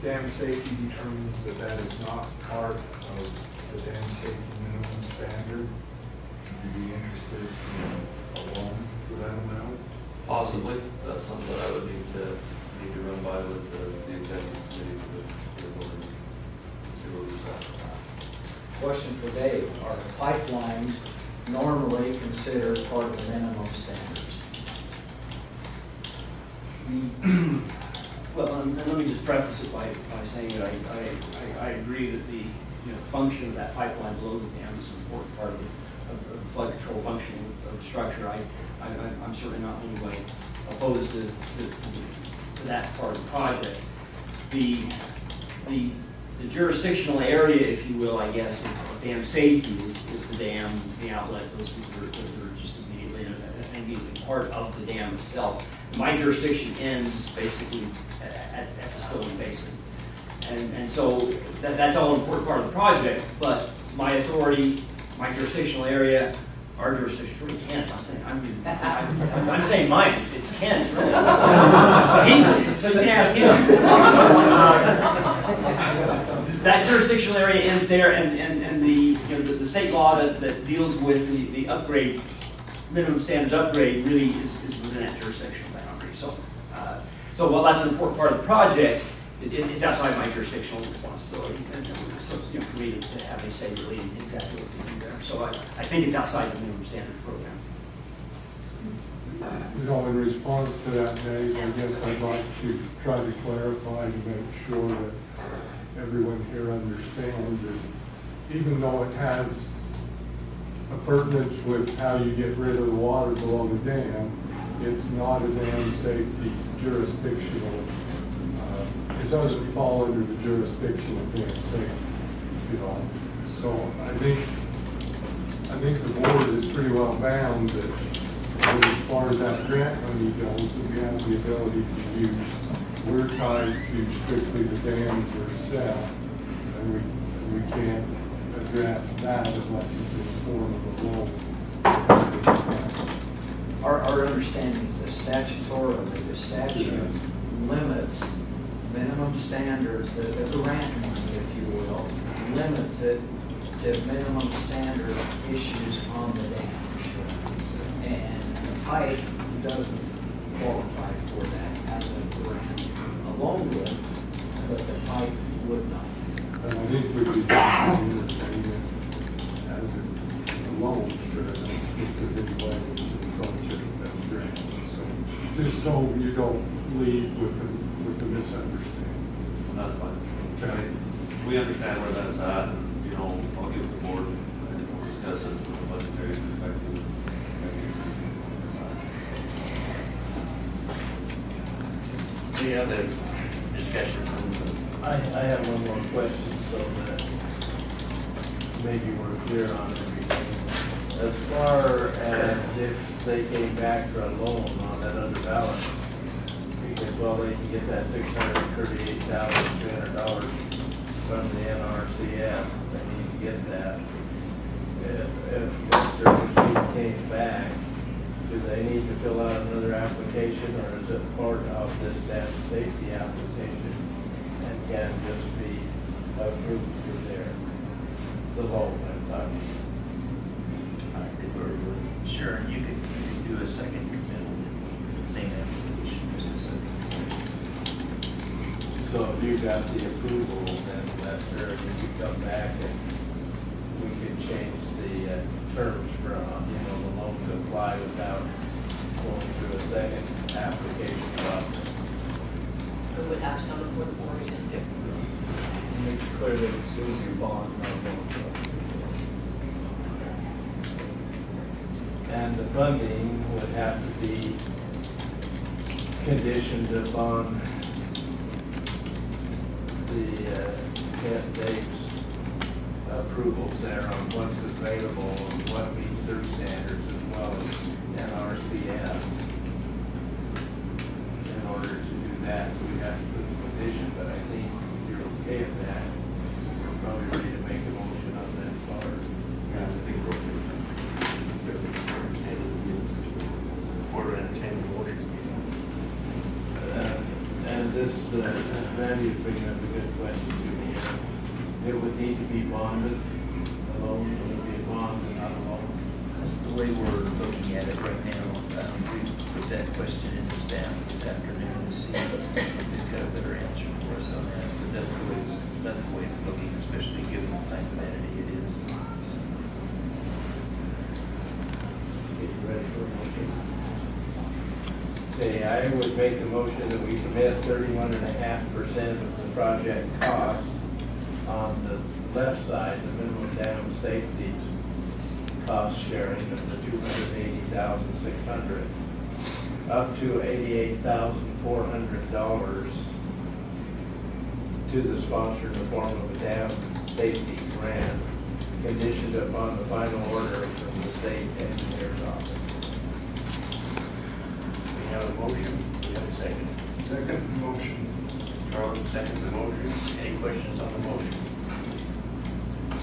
dam safety determines that that is not part of the dam safety minimum standard, would you be interested in a loan for that amount? Possibly, that's something that I would need to run by with the executive committee for the building. See where we stand. Question for Dave, are pipelines normally considered part of the minimum standards? Well, and let me just preface it by saying that I agree that the function of that pipeline below the dam is an important part of the flood control functioning of the structure. I'm certainly not in any way opposed to that part of the project. The jurisdictional area, if you will, I guess, of dam safety is the dam, the outlet, those things that are just immediately part of the dam itself. My jurisdiction ends basically at the Stone Basin. And so that's all an important part of the project, but my authority, my jurisdictional area, our jurisdiction, really Kent's, I'm saying mine, it's Kent's, really. So you can ask him. That jurisdictional area ends there, and the state law that deals with the upgrade, minimum standards upgrade, really is within that jurisdictional boundary. So while that's an important part of the project, it's outside my jurisdictional responsibility, and so for me to have a say really in exactly what to do there. So I think it's outside the minimum standards program. In response to that, Dave, I guess I'd like to try to clarify to make sure that everyone here understands is, even though it has a pertinence with how you get rid of the water below the dam, it's not a dam safety jurisdictional. It doesn't fall under the jurisdiction of dam safety, So I think the board is pretty well bound that as far as that grant money goes, that we have the ability to use. We're tied to strictly the dams themselves, and we can't address that unless it's in the form of a loan. Our understanding is that statutorily, the statute limits minimum standards, the grant money, if you will, limits it to minimum standard issues on the dam. And the pipe doesn't qualify for that as a grant. A loan would, but the pipe would not. And I think we'd be doing it as a loan, but I don't think there's any way to approach it with that grant. So just so you don't leave with the misunderstanding. That's fine. Okay. We understand where that's at, and, I'll give the board, and we'll discuss it from a budgetary perspective. Any other discussion? I have one more question, so that maybe we're clear on everything. As far as if they came back for a loan on that other balance, because, they can get that $638,300 from the NRCS, they need to get that. If Mr. Machine came back, do they need to fill out another application, or is it part of this dam safety application and can just be approved through there? The loan, I'm talking. prefer to. Sure, you could do a second commitment, same application, just a second. So if you got the approval, then that's where you come back and we can change the terms for, the loan to apply without going through a second application process. It would have to come before the board again. Make it clear that it's going to be bond, not loan. And the funding would have to be conditioned upon the Kent Dave's approvals there on what's available and what meets their standards as well as NRCS. In order to do that, so we have to put the condition, but I think if you're okay with that, we're probably ready to make a motion on that part. Yeah, I think we're order entertaining motion. And this, Randy is bringing up a good question to me. It would need to be bonded, a loan would be a bond and not a loan. That's the way we're looking at it right now. We put that question in the staff this afternoon to see if they've got a better answer for us on that. But that's the way it's looking, especially given the type of entity it is. Get you ready for a motion. Okay, I would make the motion that we commit 31.5% of the project cost on the left side, the minimum dam safety cost sharing of the $280,600 up to $88,400 to the sponsor in the form of a dam safety grant, conditioned upon the final order from the state engineer's office. We have a motion, we have a second. Second motion. Charles, second the motion. Any questions on the motion?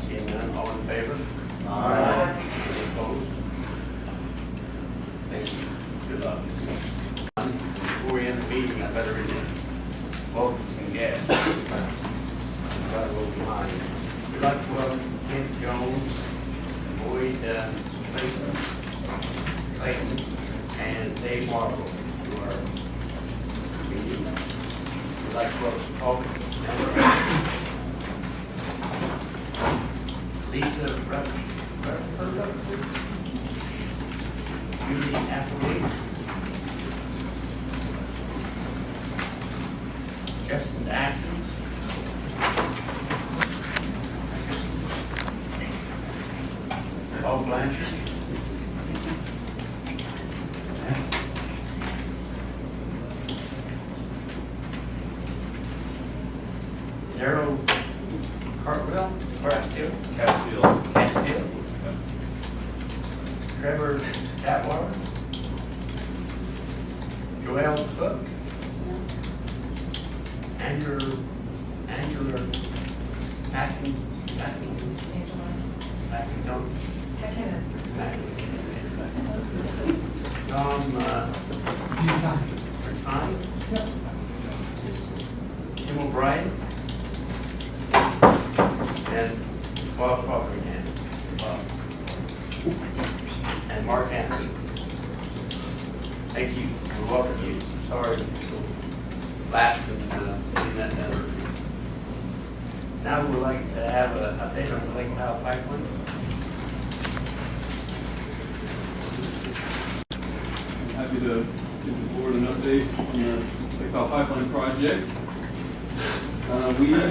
Seeing none, all in favor? Aye. Any opposed? Thank you. Good luck. Before we end the meeting, I better read it. Welcome some guests. Got a little behind. We'd like to welcome Kent Jones, Boyd Clayton, and Dave Marble to our meeting. We'd like to welcome Paul Lisa Rutherford, Judy Appleby, Justin Atkins, Paul Blanchard, Daryl Cartwell, Castile, Trevor Atwater, Joel Cook, Angela Tom Rafani, Tim O'Brien, and Bob Crawford, and Mark Anderson. Thank you, we welcome you. Sorry you're so last in getting that done. Now we would like to have an update on the Lake Powell pipeline. Happy to give the board an update on the Lake Powell pipeline project. We are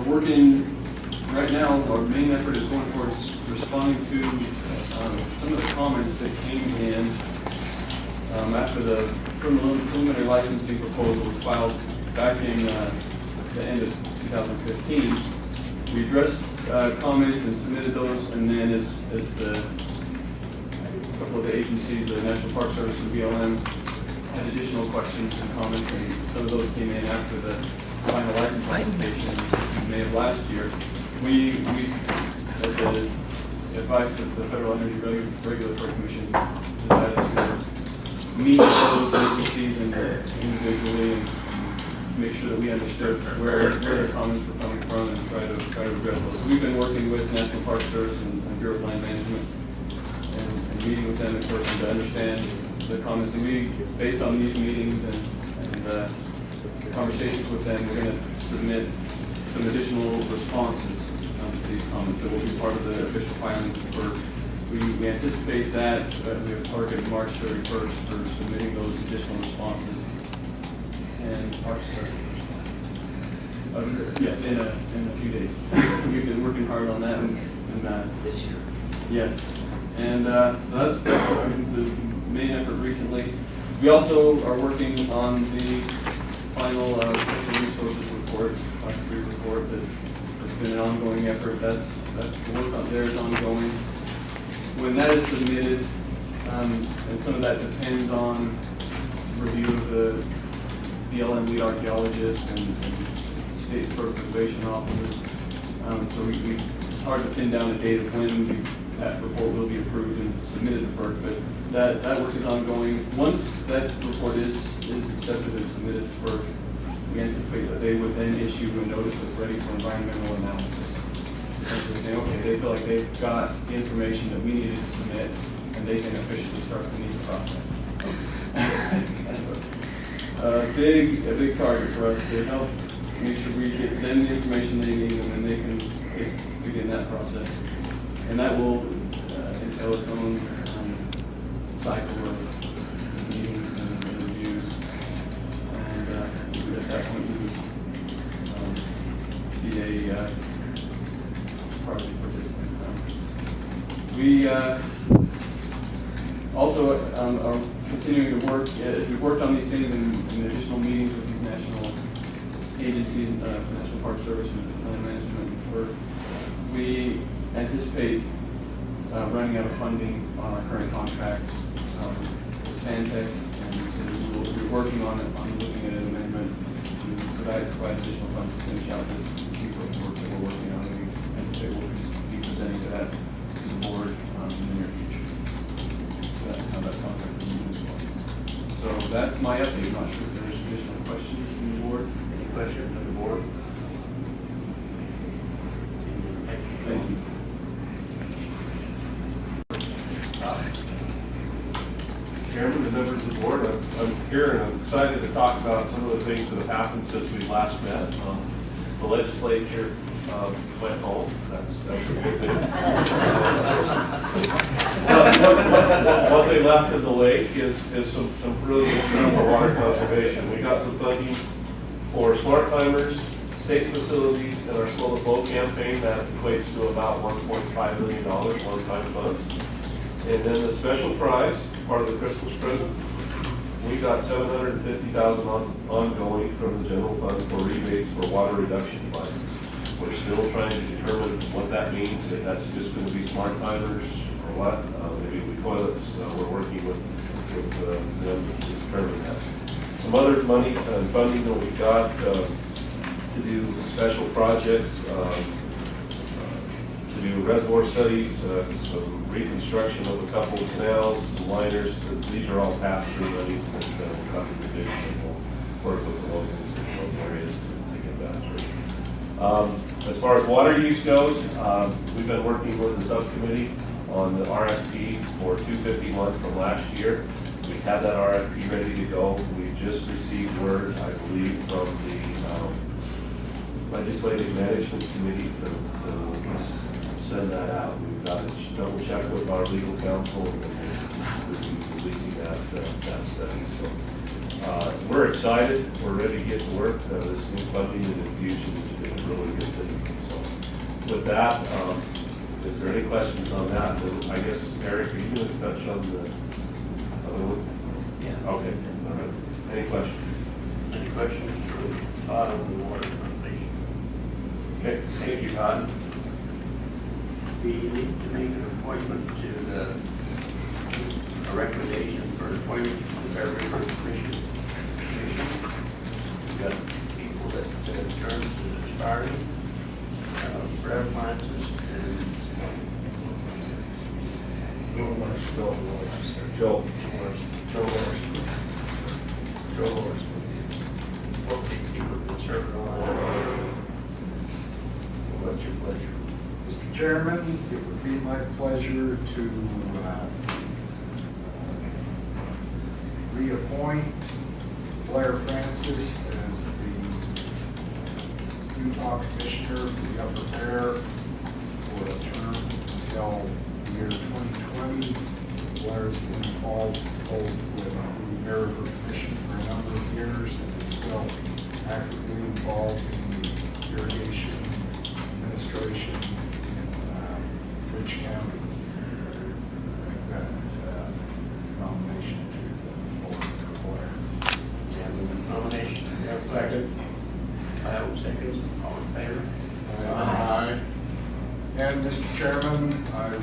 working right now. Our main effort is going towards responding to some of the comments that came in after the preliminary licensing proposal was filed back in the end of 2015. We addressed comments and submitted those, and then as the couple of the agencies, the National Park Service and BLM, had additional questions and comments, and some of those came in after the final license application in May of last year. We at the advice of the Federal Energy Regulatory Commission, decided to meet those agencies and individually and make sure that we understood where their comments were coming from and try to address those. So we've been working with National Park Service and Bureau of Land Management meeting with them in person to understand the comments. And we, based on these meetings and the conversations with them, we're going to submit some additional responses to these comments that will be part of the official filing for. We anticipate that we have targeted March 31st for submitting those additional responses. And March 30th. Yes, in a few days. We've been working hard on that and This year. yes. And so that's the main effort recently. We also are working on the final special resources report, class 3 report that's been an ongoing effort. That's the work out there is ongoing. When that is submitted, and some of that depends on review of the BLM lead archaeologist and state sort of preservation officers. So it's hard to pin down a date of when that report will be approved and submitted to FERC, but that work is ongoing. Once that report is accepted and submitted to FERC, we anticipate that they would then issue a notice of ready for environmental analysis. Essentially saying, okay, they feel like they've got the information that we needed to submit, and they can officially start the NEPA process. A big target for us to help make sure we get them the information they need, and then they can begin that process. And that will entail its own cycle of meetings and reviews. And at that point, we would be a project participant. We also are continuing to work. We've worked on these things in additional meetings with these national agencies, National Park Service and Land Management. Where we anticipate running out of funding on our current contract with Stantec, and so we're working on looking at an amendment to provide additional funds to finish out this work that we're working on, and we anticipate we'll be presenting to that to the board in the near future. How that contract will move as well. So that's my update. I'm not sure if there's additional questions from the board. Any questions from the board? Thank you. Chairman, the members of the board, I'm here and I'm excited to talk about some of the things that have happened since we last met. The legislature went home. That's a good thing. What they left at the lake is some really good stuff for water conservation. We got some funding for smart timers, state facilities, and our slow the flow campaign. That equates to about $1.5 million one-time funds. And then the special prize, part of the Christmas present, we got $750,000 ongoing from the general fund for rebates for water reduction devices. We're still trying to determine what that means, if that's just going to be smart timers or what. Maybe it'll be toilets. We're working with them to determine that. Some other money and funding that we got to do special projects, to do reservoir studies, some reconstruction of a couple of canals, some liners. These are all pass-through monies that will come to the division, and we'll work with the locals in those areas to get that through. As far as water use goes, we've been working with the subcommittee on the RFP for 251 from last year. We have that RFP ready to go. We just received word, I believe, from the Legislative Management Committee to send that out. We've got to double check with our legal counsel, and we'll be releasing that study. So we're excited. We're ready to get to work. This new funding and infusion has been a really good thing. So with that, is there any questions on that? I guess, Eric, are you going to touch on the other one? Yeah. Okay. All right. Any questions? Any questions for Todd on the water conservation? Okay. Thank you, Todd. We need to make an appointment to a recommendation for appointment to the Bear River Commission. We've got people that terms are expiring, Brad Francis and Joe Morris. People that serve on. What's your pleasure? Mr. Chairman, it would be my pleasure to reappoint Blair Francis as the Utah Commissioner for the Upper Bear for a term until the year 2020. Blair's been involved both with the Bear River Commission for a number of years and is still actively involved in the irrigation administration in Ridge County. Make that nomination to the board for Blair. We have a nomination. Second. Kyle seconds. All in favor? Aye. And Mr. Chairman, I would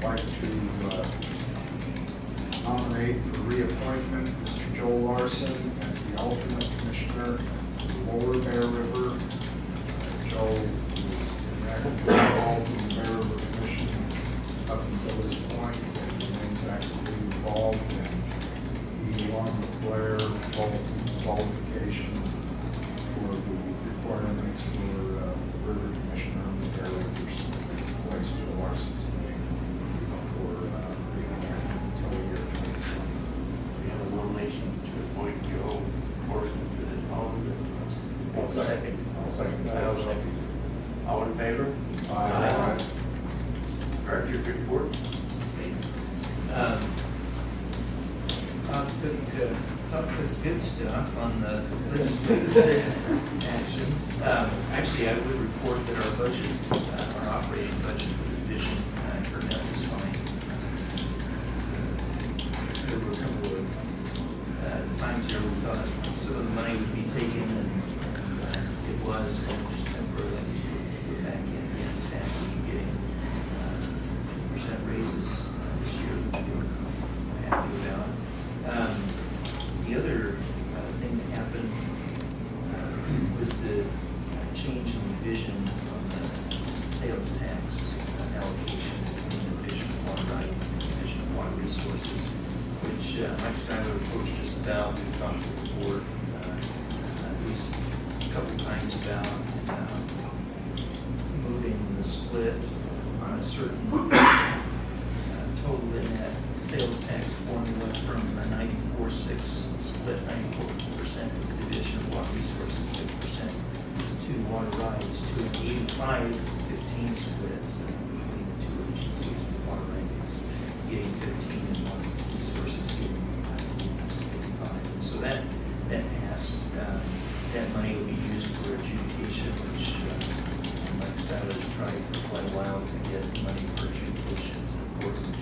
like to nominate for reappointment Mr. Joel Larson as the alternate commissioner for the Lower Bear River. Joel is actively involved in the Bear River Commission up until this point and remains actively involved, and he, along with Blair, both qualifications for the requirements for river commissioner and the Bear River's place Joel Larson's name for reappointment until the year 2020. We have a nomination to appoint Joe Corson to the alternate. I'll second. I'll second that. Kyle seconds. All in favor? Aye. Director's report. Talk to the good stuff on the legislative actions. Actually, I would report that our budget, our operating budget for the division turned out just fine. The times here we thought some of the money would be taken, and it was, and just temporarily put back in. Again, staff will be getting percent raises this year that we're happy about. The other thing that happened was the change in division on the sales tax allocation between the Division of Water Rights and the Division of Water Resources, which Mike Steiner approached us about. We talked to the board at least a couple times about moving the split on a certain total in that sales tax formula from a 94-6 split, 94% to the Division of Water Resources, 6% to Water Rights, to an 85-15 split between the two agencies. Water Rights getting 15 and Water Resources getting 85. And so that passed. That money will be used for adjudication, which Mike Styler has tried for quite a while to get money for adjudication. It's an important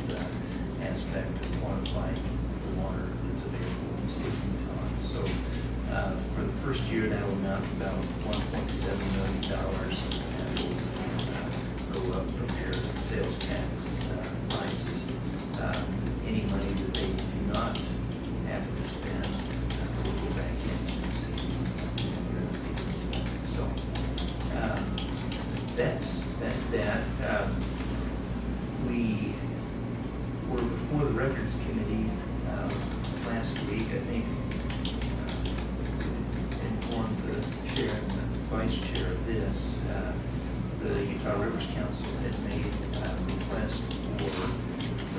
aspect of quantifying the water that's available in the state of Utah. So for the first year, that will amount to about $1.7 million, and will go up from there as sales tax rises. Any money that they do not have to spend will go back into the city. So that's that. We were before the Records Committee last week. I think informed the chair and the vice chair of this. The Utah Rivers Council had made a request for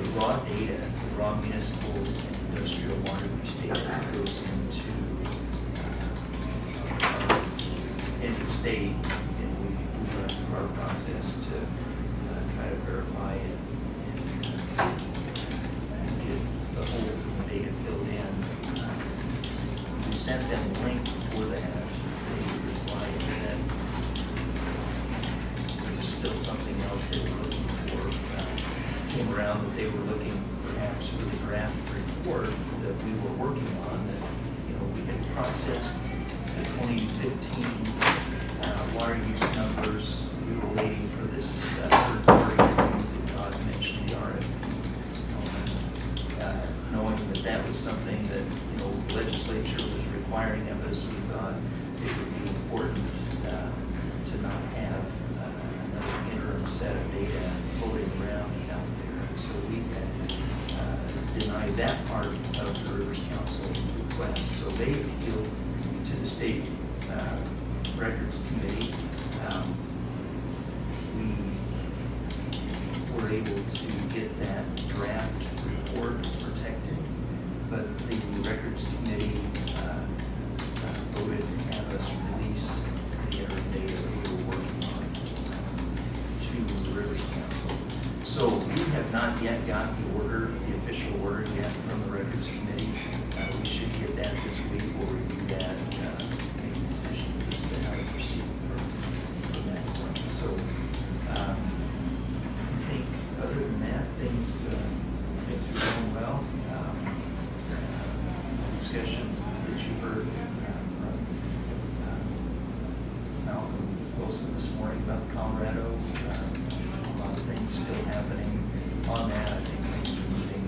the raw data, the raw municipal and industrial water use data that goes into state, and we went through our process to try to verify it and get the holes in the data filled in. We sent them a link for that. They replied that there was still something else they were looking for. Came around that they were looking perhaps for the draft report that we were working on, that, you know, we had processed the 2015 water use numbers. We were waiting for this third party to mention the RFP. Knowing that that was something that, you know, the legislature was requiring of us, we thought it would be important to not have another interim set of data floating around out there. And so we had denied that part of the Rivers Council request. So they appealed to the State Records Committee. We were able to get that draft report protected got the order, the official order yet from the Records Committee. We should get that this week. We'll review that, make decisions as to how to proceed from that point. So, I think other than that, things are going well. Discussions that you heard from Malcolm Wilson this morning about Colorado, a lot of things still happening on that. I think things are moving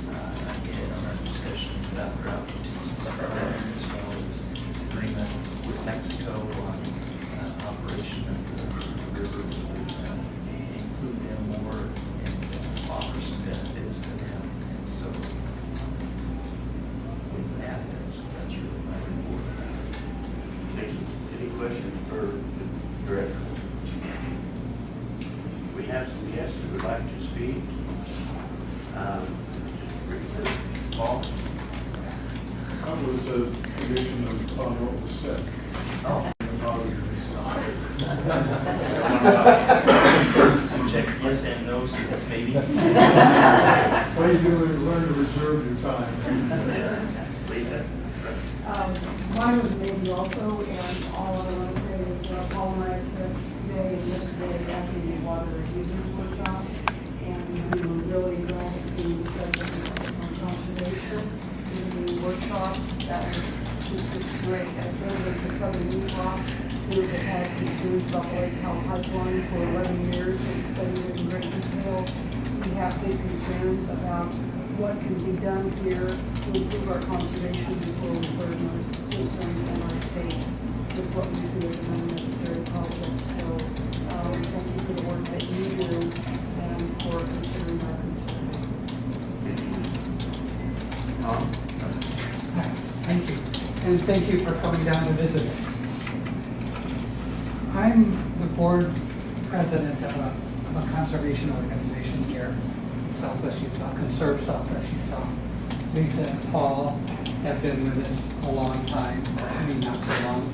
ahead on our discussions about drought contingency program, as well as agreement with Mexico on operation of the river, include them more and offer some benefits to them. And so with that, that's really my report. Thank you. Any questions for the director? We have some guests who would like to speak. Paul? I was a condition of on what was said. Oh. So check yes and no, so that's maybe. What are you doing to learn to reserve your time? Lisa? Mine was maybe also, and all I want to say is Paul and I spent today and yesterday at the water users workshop, and we were really glad to see such a emphasis on conservation in the workshops. That was it's great. As residents of Southern Utah who have had concerns about the Lake Powell pipeline for 11 years and studied it in great detail, we have big concerns about what can be done here to improve our conservation before we burden our citizens and our state with what we see as an unnecessary project. So thank you for the work that you do and for considering our concern. Hi, thank you. And thank you for coming down to visit us. I'm the board president of a conservation organization here in Southwest Utah, Conserve Southwest Utah. Lisa and Paul have been with us a long time, I mean not so long.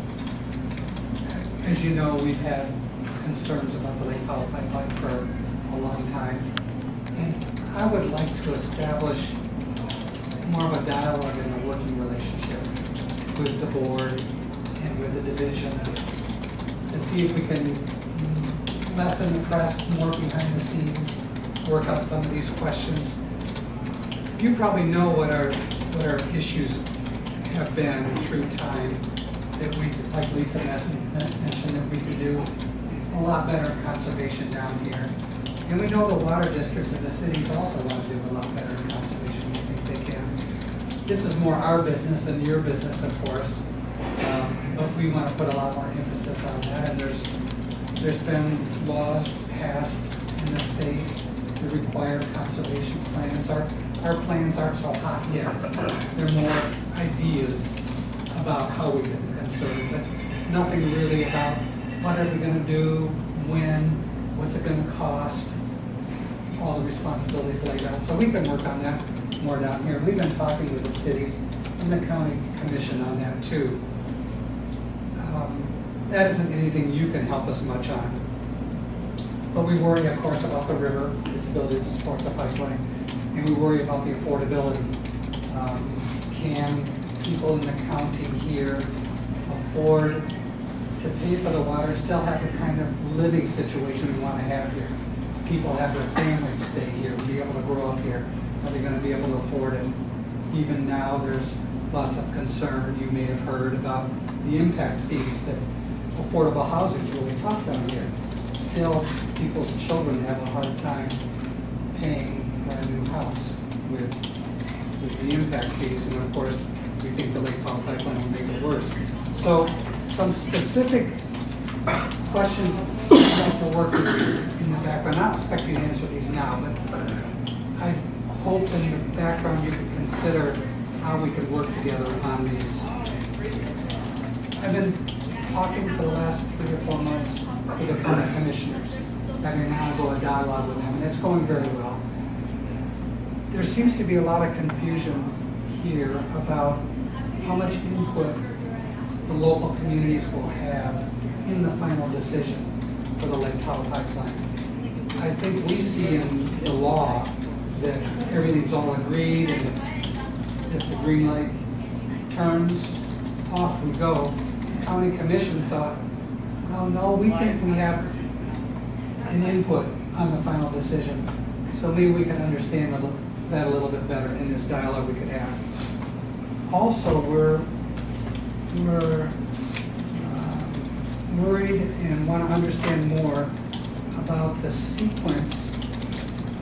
As you know, we've had concerns about the Lake Powell pipeline for a long time. And I would like to establish more of a dialogue and a working relationship with the board and with the division to see if we can lessen the press, more behind the scenes, work out some of these questions. You probably know what our issues have been through time, that we, like Lisa mentioned, that we could do a lot better conservation down here. And we know the water district and the cities also want to do a lot better in conservation. We think they can. This is more our business than your business, of course. But we want to put a lot more emphasis on that. And there's been laws passed in the state that require conservation plans. Our plans aren't so hot yet. They're more ideas about how we can conserve, but nothing really about what are we going to do, when, what's it going to cost, all the responsibilities laid out. So we can work on that more down here. We've been talking with the cities and the county commission on that too. That isn't anything you can help us much on. But we worry, of course, about the river, its ability to support the pipeline, and we worry about the affordability. Can people in the county here afford to pay for the water and still have the kind of living situation we want to have here? People have their families stay here, be able to grow up here. Are they going to be able to afford it? Even now, there's lots of concern. You may have heard about the impact fees that affordable housing is really tough down here. Still, people's children have a hard time paying for a new house with the impact fees. And of course, we think the Lake Powell pipeline will make it worse. So some specific questions I'd like to work with you in the background. I don't expect you to answer these now, but I hope in the background you can consider how we could work together on these. I've been talking for the last 3 or 4 months with the county commissioners, having an ongoing dialogue with them, and it's going very well. There seems to be a lot of confusion here about how much input the local communities will have in the final decision for the Lake Powell pipeline. I think we see in the law that everything's all agreed, and if the green light turns, off we go. County Commission thought, well, no, we think we have an input on the final decision. So maybe we can understand that a little bit better in this dialogue we could have. Also, we're worried and want to understand more about the sequence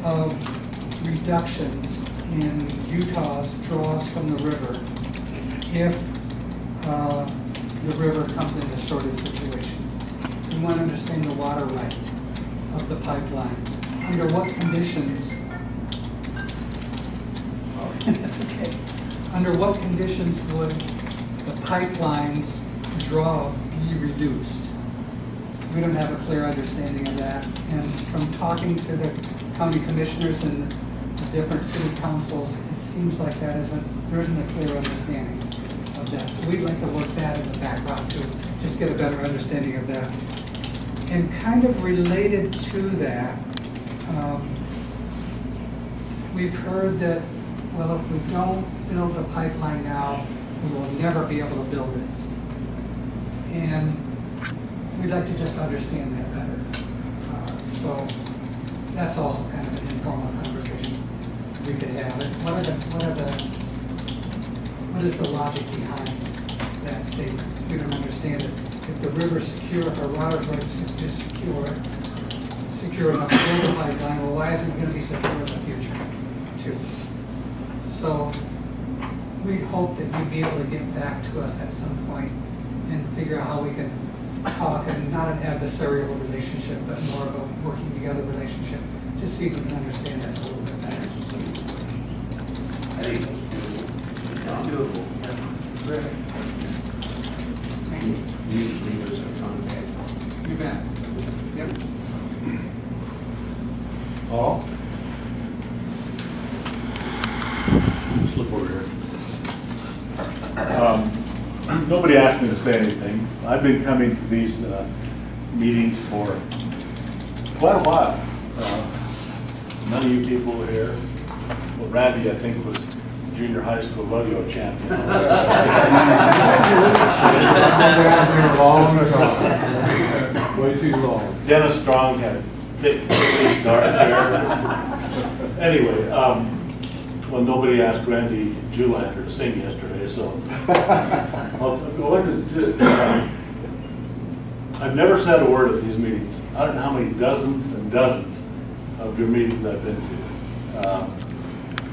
of reductions in Utah's draws from the river if the river comes into shortage situations. We want to understand the water right of the pipeline. Under what conditions, that's okay. Under what conditions would the pipeline's draw be reduced? We don't have a clear understanding of that. And from talking to the county commissioners and the different city councils, it seems like there isn't a clear understanding of that. So we'd like to work that in the background to just get a better understanding of that. And kind of related to that, we've heard that, well, if we don't build the pipeline now, we will never be able to build it. And we'd like to just understand that better. So that's also kind of an informal conversation we could have. What is the logic behind that statement? We don't understand it. If the river's secure, if our water's right is secure enough to build a pipeline, well, why isn't it going to be secure in the future, too? So we'd hope that you'd be able to get back to us at some point and figure out how we can talk, and not an adversarial relationship, but more of a working together relationship, just see if we can understand this a little bit better. I think it's doable. Terrific. Thank you. You bet. Yep. Paul? Just look over here. Nobody asked me to say anything. I've been coming to these meetings for quite a while. None of you people were here. Well, Randy, I think, was junior high school rodeo champion. Long ago. Way too long. Dennis Strong had thick, dark hair. Anyway, well, nobody asked Randy Julander to sing yesterday, so I've never said a word at these meetings. I don't know how many dozens and dozens of your meetings I've been to.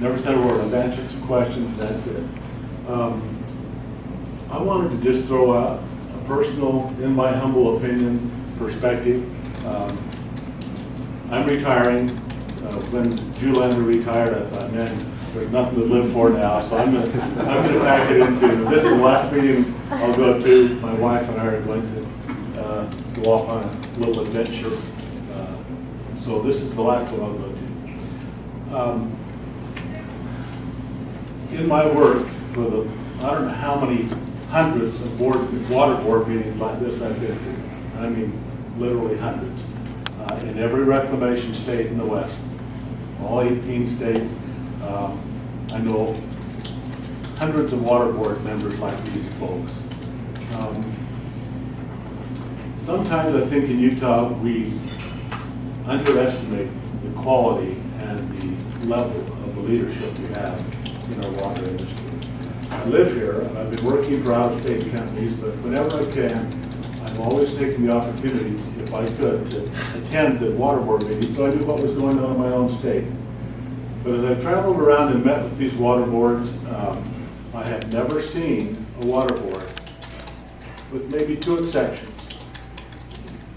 Never said a word. I've answered some questions. That's it. I wanted to just throw out a personal, in my humble opinion, perspective. I'm retiring. When Julander retired, I thought, man, there's nothing to live for now, so I'm going to pack it into. This is the last meeting I'll go to. My wife and I are going to go off on a little adventure. So this is the last one I'll go to. In my work for the, I don't know how many hundreds of water board meetings like this I've been to. I mean, literally hundreds. In every reclamation state in the West, all 18 states. I know hundreds of water board members like these folks. Sometimes I think in Utah we underestimate the quality and the level of the leadership we have in our water industry. I live here, and I've been working for out-of-state companies, but whenever I can, I'm always taking the opportunity, if I could, to attend the water board meetings so I knew what was going on in my own state. But as I've traveled around and met with these water boards, I have never seen a water board, with maybe 2 exceptions.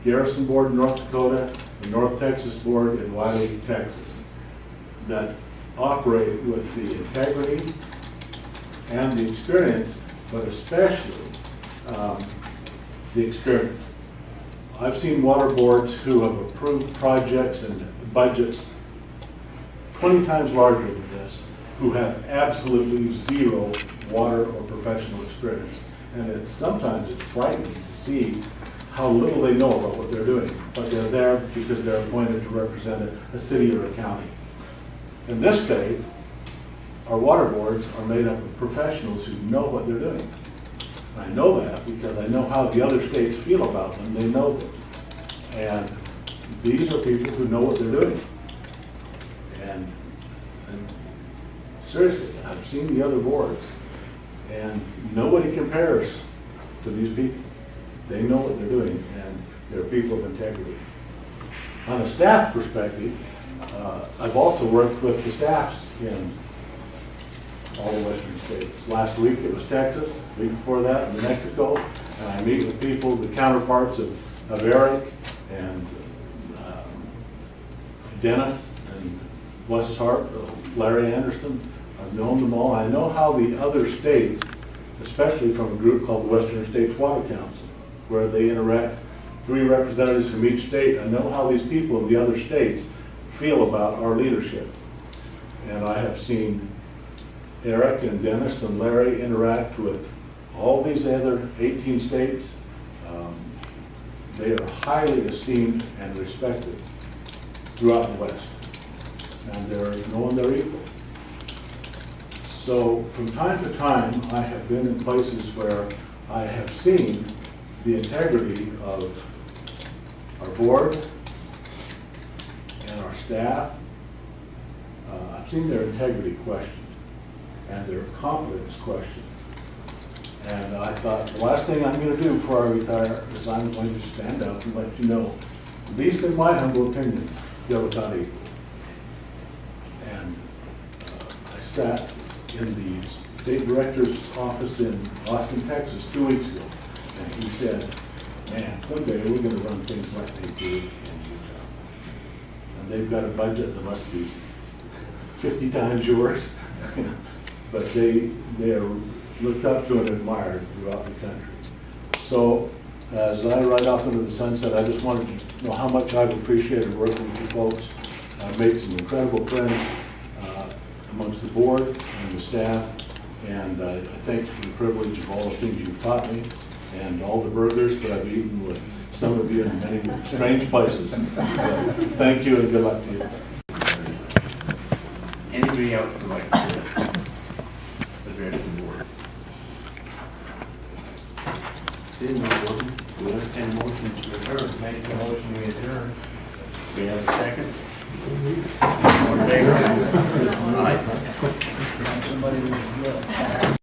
Garrison Board in North Dakota, the North Texas Board in Wiley, Texas, that operate with the integrity and the experience, but especially the experience. I've seen water boards who have approved projects and budgets 20 times larger than this, who have absolutely zero water or professional experience. And sometimes it's frightening to see how little they know about what they're doing, but they're there because they're appointed to represent a city or a county. In this state, our water boards are made up of professionals who know what they're doing. I know that because I know how the other states feel about them. They know them. And these are people who know what they're doing. And seriously, I've seen the other boards, and nobody compares to these people. They know what they're doing, and they're people of integrity. On a staff perspective, I've also worked with the staffs in all the western states. Last week it was Texas, the week before that New Mexico, and I meet with people, the counterparts of Eric and Dennis and bless his heart, Larry Anderson. I've known them all. I know how the other states, especially from a group called the Western States Water Council, where they interact, 3 representatives from each state. I know how these people in the other states feel about our leadership. And I have seen Eric and Dennis and Larry interact with all these other 18 states. They are highly esteemed and respected throughout the West. And there is no one their equal. So from time to time, I have been in places where I have seen the integrity of our board and our staff. I've seen their integrity questioned and their competence questioned. And I thought, the last thing I'm going to do before I retire is I'm going to stand up and let you know, at least in my humble opinion, they're without equal. And I sat in the state director's office in Austin, Texas 2 weeks ago, and he said, man, someday we're going to run things like they do in Utah. And they've got a budget that must be 50 times yours. But they are looked up to and admired throughout the country. So as I ride off into the sunset, I just wanted to know how much I've appreciated working with you folks. I've made some incredible friends amongst the board and the staff, and I thank you for the privilege of all the things you've taught me and all the burgers that I've eaten with some of you in many strange places. So, thank you and good luck to you. Anybody else would like to address the board? Seeing no one, we understand a motion to adjourn. Make the motion, we adjourn. We have a second? All in favor? Aye. Somebody was